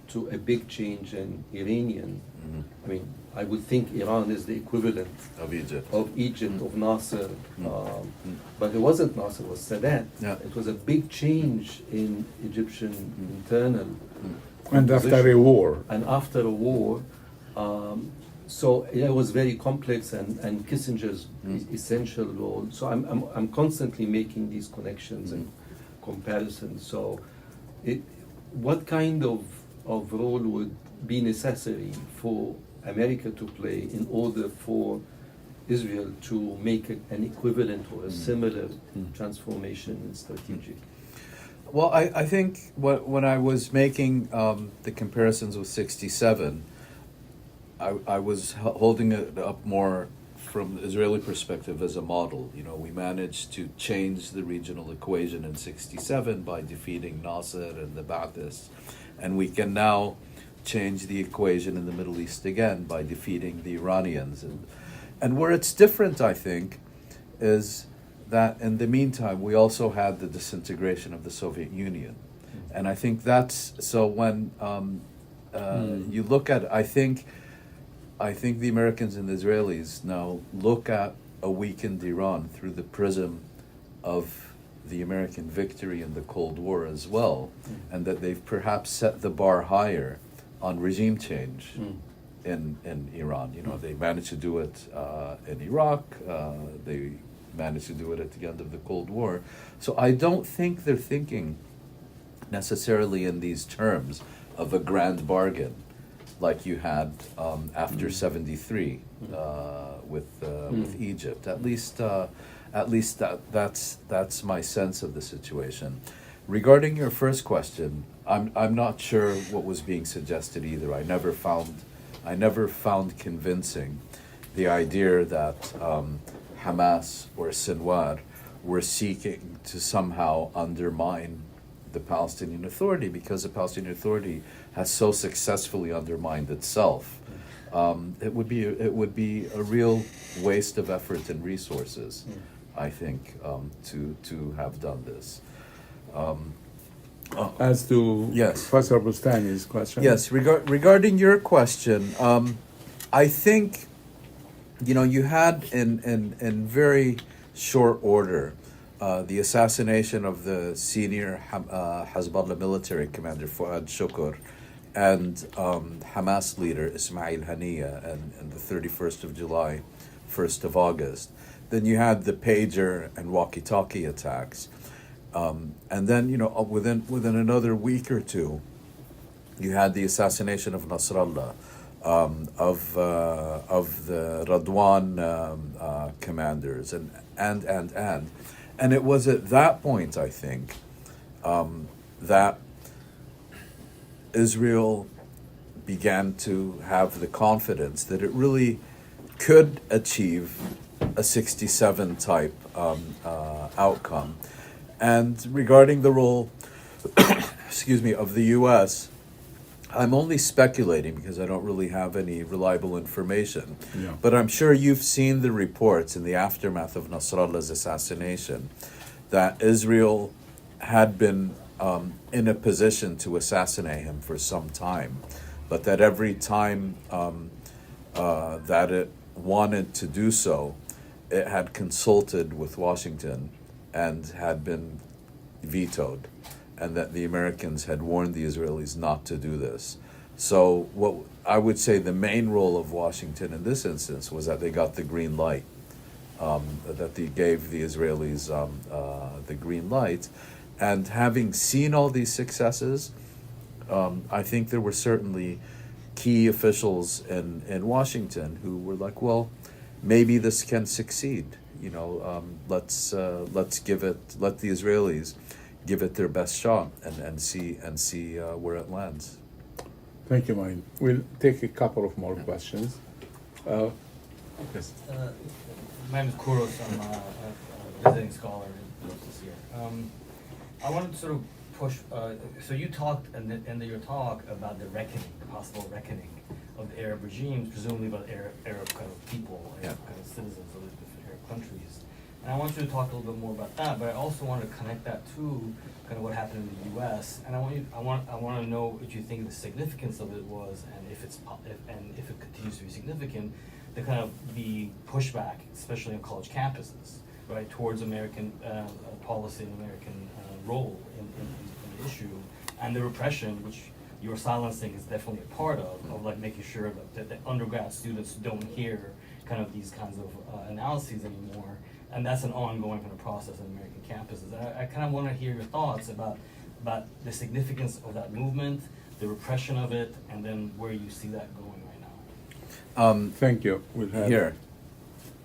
to a big change in Iranian? I mean, I would think Iran is the equivalent Of Egypt. of Nasser, but it wasn't Nasser, it was Sadat. Yeah. It was a big change in Egyptian internal And after a composition. war. And after a war, so it was very complex, and Kissinger's essential role. So I'm constantly making these connections and comparisons. So, what kind of role would be necessary for America to play in order for Israel to make an equivalent or a similar transformation in strategic? Well, I think when I was making the comparisons with 67, I was holding it up more from the Israeli perspective as a model. You know, we managed to change the regional equation in 67 by defeating Nasser and the Ba'athists, and we can now change the equation in the Middle East again by defeating the Iranians. And where it's different, I think, is that in the meantime, we also had the disintegration of the Soviet Union. And I think that's, so when you look at, I think the Americans and the Israelis now look at a weakened Iran through the prism of the American victory in the Cold War as well, and that they've perhaps set the bar higher on regime change in Iran. You know, they managed to do it in Iraq, they managed to do it at the end of the Cold War. So I don't think they're thinking necessarily in these terms of a grand bargain like you had after 73 with Egypt. At least that's my sense of the situation. Regarding your first question, I'm not sure what was being suggested either. I never found convincing the idea that Hamas or Sinwar were seeking to somehow undermine the Palestinian Authority, because the Palestinian Authority has so successfully undermined itself. It would be a real waste of effort and resources, I think, to have done this. As to Yes. Professor Bustani's question. Yes, regarding your question, I think, you know, you had in very short order the assassination of the senior Hezbollah military commander Fuad Shukr and Hamas leader Ismail Haniyeh and the 31st of July, 1st of August. Then you had the pager and walkie-talkie attacks. And then, you know, within another week or two, you had the assassination of Nasrallah, of the Radwan commanders, and it was at that point, I think, that Israel began to have the confidence that it really could achieve a 67 type outcome. And regarding the role, of the U.S., I'm only speculating because I don't really have any reliable information. Yeah. But I'm sure you've seen the reports in the aftermath of Nasrallah's assassination that Israel had been in a position to assassinate him for some time, but that every time that it wanted to do so, it had consulted with Washington and had been vetoed, and that the Americans had warned the Israelis not to do this. So what I would say the main role of Washington in this instance was that they got the green light, that they gave the Israelis the green light. And having seen all these successes, I think there were certainly key officials in Washington who were like, well, maybe this can succeed. let's give it, let the Israelis give it their best shot and see where it lands. Thank you, Mouin. We'll take a couple of more questions. Yes. My name is Kuros. I'm a visiting scholar this year. I wanted to sort of push. So you talked in the end of your talk about the reckoning, the possible reckoning of the Arab regimes, presumably about Arab kind of people, Arab kind of citizens of the different Arab countries. And I want you to talk a little bit more about that, but I also want to connect that to kind of what happened in the U.S. And I want to know what you think the significance of it was, and if it continues to be significant, the kind of the pushback, especially on college campuses, right, towards American policy and American role in the issue, and the repression, which your silencing is definitely a part of like making sure that the undergrad students don't hear kind of these kinds of analyses anymore. And that's an ongoing kind of process in American campuses. I kind of want to hear your thoughts about the significance of that movement, the repression of it, and then where you see that going right now. Thank you. We'll have Here.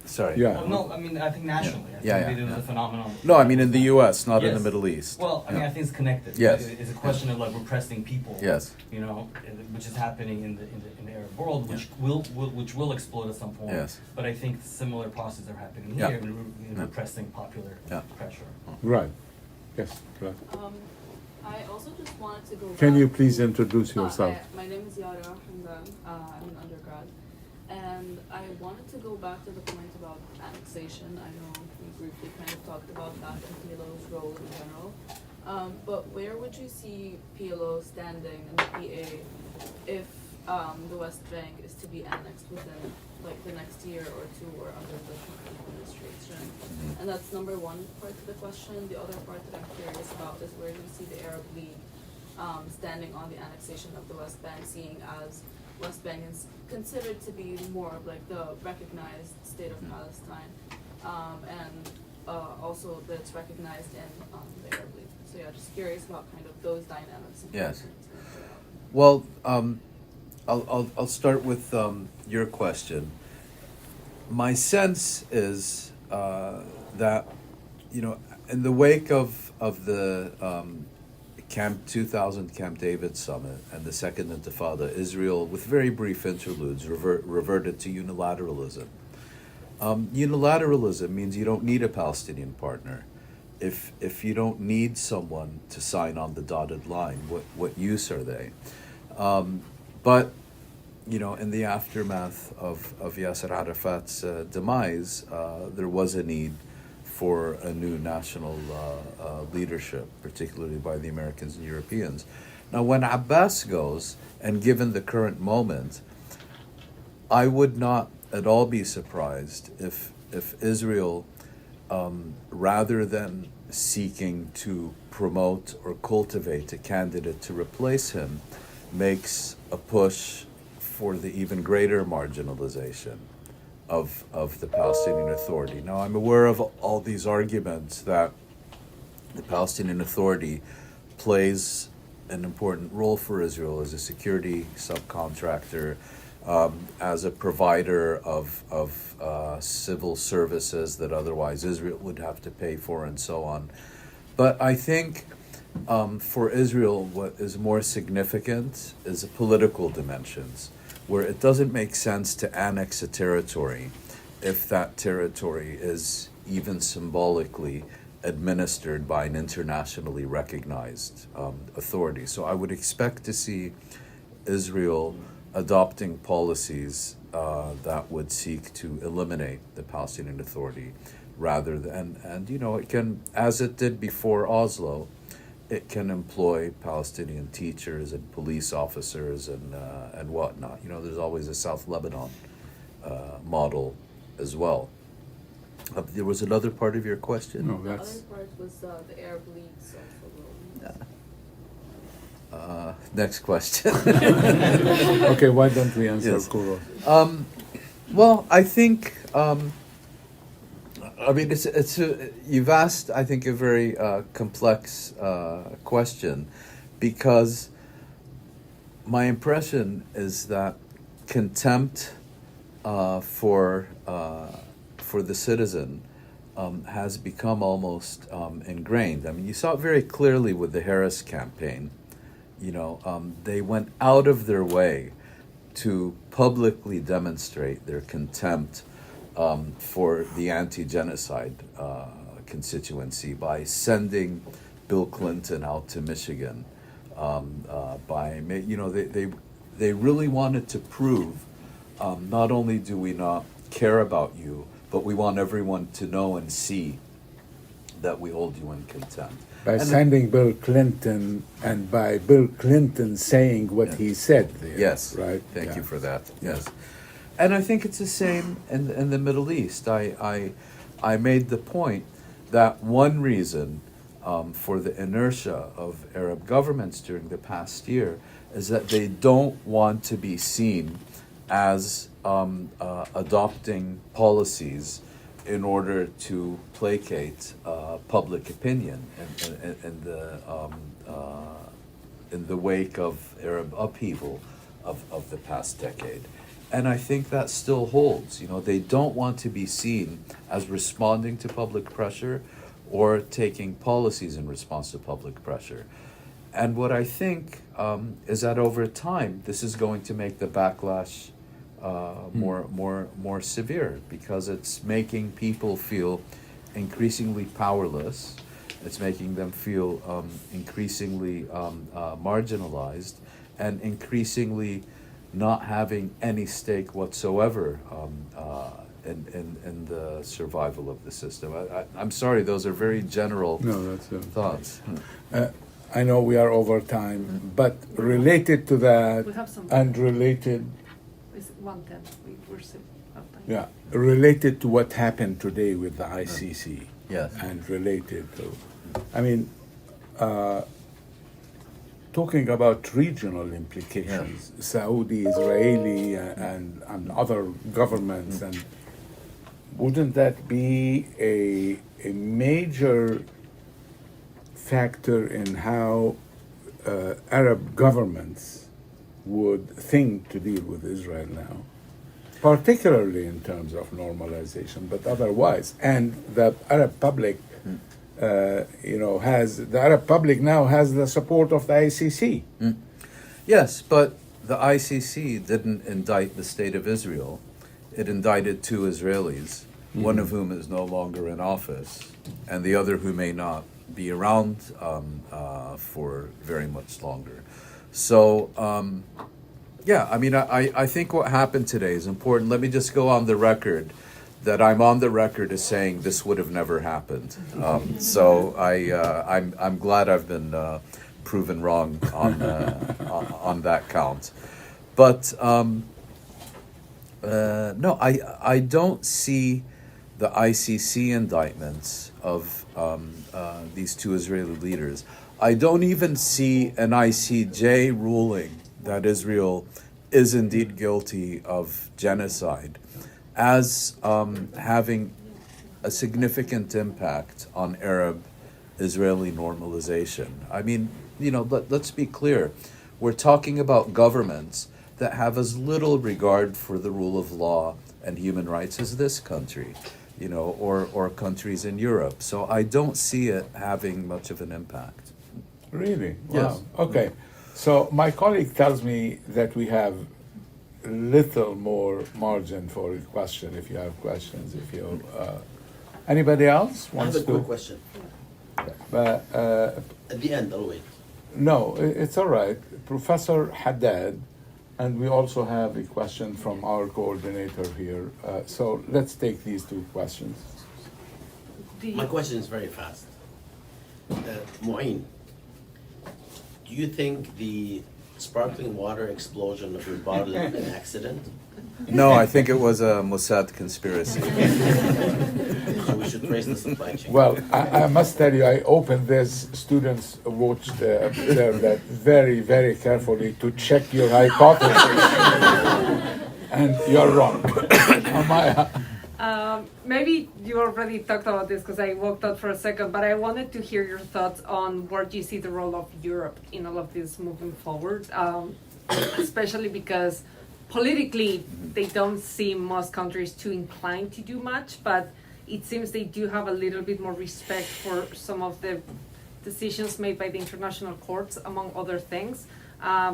Sorry. Yeah. Well, no, I mean, I think nationally. I think Yeah. it was a phenomenon. No, I mean in the U.S., not in Yes. the Middle East. Well, I mean, I think it's connected. Yes. It's a question of like repressing people. Yes. You know, which is happening in the Arab world, which will explode at some point. Yes. But I think similar processes are happening Yeah. here in repressing popular pressure. Right. Yes. Right. I also just wanted to go Can back you please to- introduce yourself? My name is Yara Hamdan. I'm an undergrad. And I wanted to go back to the point about annexation. I know we briefly kind of talked about that and PLO's role in general. But where would you see PLO standing in the PA if the West Bank is to be annexed within like the next year or two or under the Trump administration? And that's number one part of the question. The other part that I'm curious about is where do you see the Arab League standing on the annexation of the West Bank, seeing as West Bank is considered to be more of like the recognized state of Palestine, and also that it's recognized in the Arab League. So yeah, just curious about kind of those dynamics. And Yes. concerns. Well, I'll start with your question. My sense is that, in the wake of the 2000 Camp David summit and the Second Intifada, Israel, with very brief interludes, reverted to unilateralism. Unilateralism means you don't need a Palestinian partner. If you don't need someone to sign on the dotted line, what use are they? But in the aftermath of Yasser Arafat's demise, there was a need for a new national leadership, particularly by the Americans and Europeans. Now, when Abbas goes, and given the current moment, I would not at all be surprised if Israel, rather than seeking to promote or cultivate a candidate to replace him, makes a push for the even greater marginalization of the Palestinian Authority. Now, I'm aware of all these arguments that the Palestinian Authority plays an important role for Israel as a security subcontractor, as a provider of civil services that otherwise Israel would have to pay for, and so on. But I think for Israel, what is more significant is the political dimensions, where it doesn't make sense to annex a territory if that territory is even symbolically administered by an internationally recognized authority. So I would expect to see Israel adopting policies that would seek to eliminate the Palestinian Authority, rather than, and it can, as it did before Oslo, it can employ Palestinian teachers and police officers and whatnot. There's always a South Lebanon model as well. There was another part of your question? No, The that's other part was the Arab League's also role. Next question. okay. Why don't we answer Yes. Kuro? Well, I think, you've asked, I think, a very complex question, because my impression is that contempt for the citizen has become almost ingrained. I mean, you saw it very clearly with the Harris campaign. They went out of their way to publicly demonstrate their contempt for the anti-genocide constituency by sending Bill Clinton out to Michigan. They really wanted to prove not only do we not care about you, but we want everyone to know and see that we hold you in contempt. By sending Bill Clinton and by Bill Clinton saying what he said there. Yes, right. Thank you for that. Yes, and I think it's the same in the Middle East. I made the point that one reason for the inertia of Arab governments during the past year is that they don't want to be seen as adopting policies in order to placate public opinion in the wake of Arab upheaval of the past decade. And I think that still holds. They don't want to be seen as responding to public pressure or taking policies in response to public pressure. And what I think is that over time, this is going to make the backlash more severe, because it's making people feel increasingly powerless. It's making them feel increasingly marginalized and increasingly not having any stake whatsoever in the survival of the system. I'm sorry, those are very general thoughts. I know we are over time, but related to that We have some- and related, It's 1:10. We're still out time. yeah, related to what happened today with the ICC. Yes. And related to, I mean, talking about regional implications, Saudi, Israeli, and other governments, and wouldn't that be a major factor in how Arab governments would think to deal with Israel now, particularly in terms of normalization, but otherwise? And the Arab public, the Arab public now has the support of the ICC. Yes, but the ICC didn't indict the state of Israel. It indicted two Israelis, one of whom is no longer in office, and the other who may not be around for very much longer. So, I think what happened today is important. Let me just go on the record that I'm on the record as saying this would have never happened. So I'm glad I've been proven wrong on that count. But no, I don't see the ICC indictments of these two Israeli leaders. I don't even see an ICJ ruling that Israel is indeed guilty of genocide as having a significant impact on Arab-Israeli normalization. I mean, let's be clear. We're talking about governments that have as little regard for the rule of law and human rights as this country, or countries in Europe. So I don't see it having much of an impact. Really? Yes. Wow. Okay. So my colleague tells me that we have little more margin for a question. If you have questions, anybody else I wants have a to? quick question. But, At the end, I'll wait. no, it's all right. Professor Haddad, and we also have a question from our coordinator here. So let's take these two questions. My question is very fast. Mouin, do you think the sparkling water explosion of your bottle is an accident? No, I think it was a Mossad conspiracy. So we should trace the supply chain. Well, I must tell you, I opened this. Students watched observed that very, very carefully to check your hypothesis, and you're wrong. Maybe you already talked about this because I walked out for a second, but I wanted to hear your thoughts on where do you see the role of Europe in all of this moving forward, especially because politically they don't seem most countries too inclined to do much, but it seems they do have a little bit more respect for some of the decisions made by the international courts, among other things.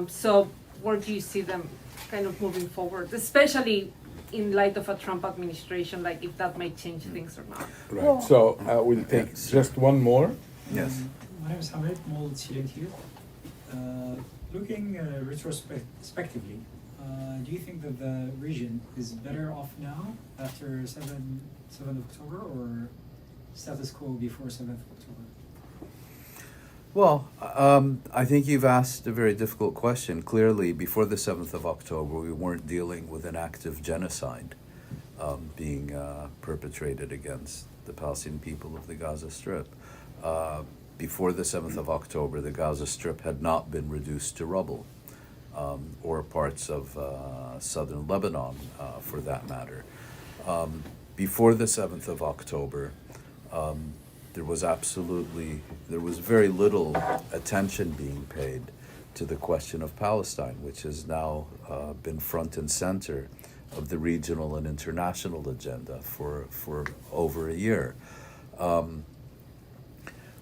So where do you see them kind of moving forward, especially in light of a Trump administration, like if that might change things or not? Right. So we'll take just one more. Yes. My name is Hamid Mold here. Looking retrospectively, do you think that the region is better off now after 7th October or status quo before 7th October? Well, I think you've asked a very difficult question. Clearly, before the 7th of October, we weren't dealing with an active genocide being perpetrated against the Palestinian people of the Gaza Strip. Before the 7th of October, the Gaza Strip had not been reduced to rubble, or parts of southern Lebanon, for that matter. Before the 7th of October, there was very little attention being paid to the question of Palestine, which has now been front and center of the regional and international agenda for over a year.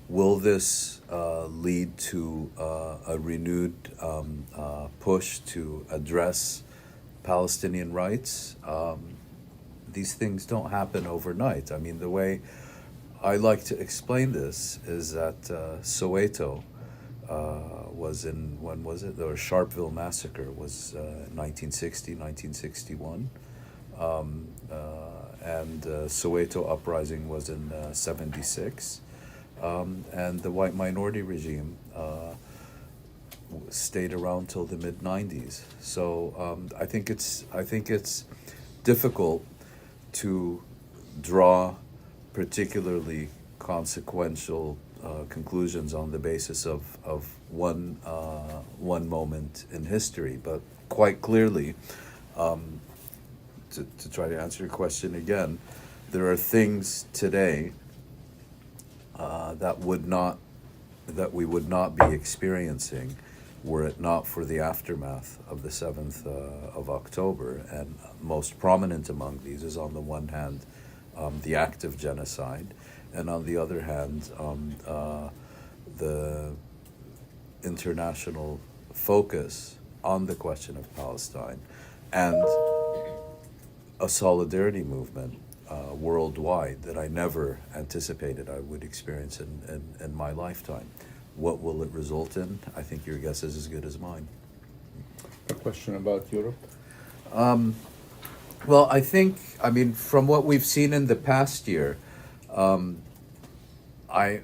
Will this lead to a renewed push to address Palestinian rights? These things don't happen overnight. I mean, the way I like to explain this is that Soweto was in, when was it? The Sharpeville massacre was 1960, 1961. And Soweto uprising was in 76. And the white minority regime stayed around till the mid-90s. So I think it's difficult to draw particularly consequential conclusions on the basis of one moment in history, but quite clearly, to try to answer your question again, there are things today that we would not be experiencing were it not for the aftermath of the 7th of October. And most prominent among these is, on the one hand, the act of genocide, and on the other hand, the international focus on the question of Palestine, and a solidarity movement worldwide that I never anticipated I would experience in my lifetime. What will it result in? I think your guess is as good as mine. A question about Europe? Well, I mean, from what we've seen in the past year, I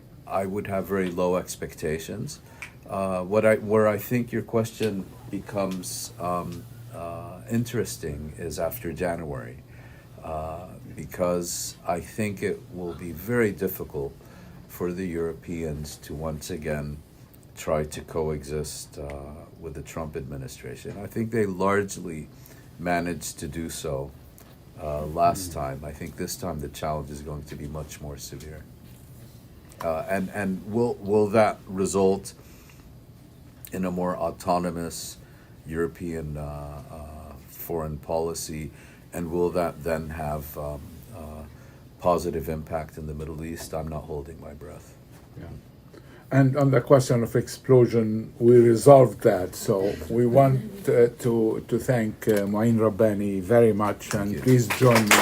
would have very low expectations. Where I think your question becomes interesting is after January, because I think it will be very difficult for the Europeans to once again try to coexist with the Trump administration. I think they largely managed to do so last time. I think this time the challenge is going to be much more severe. And will that result in a more autonomous European foreign policy, and will that then have positive impact in the Middle East? I'm not holding my breath. Yeah. And on the question of explosion, we resolved that. So we want to thank Mouin Rabbani very much, and please join me.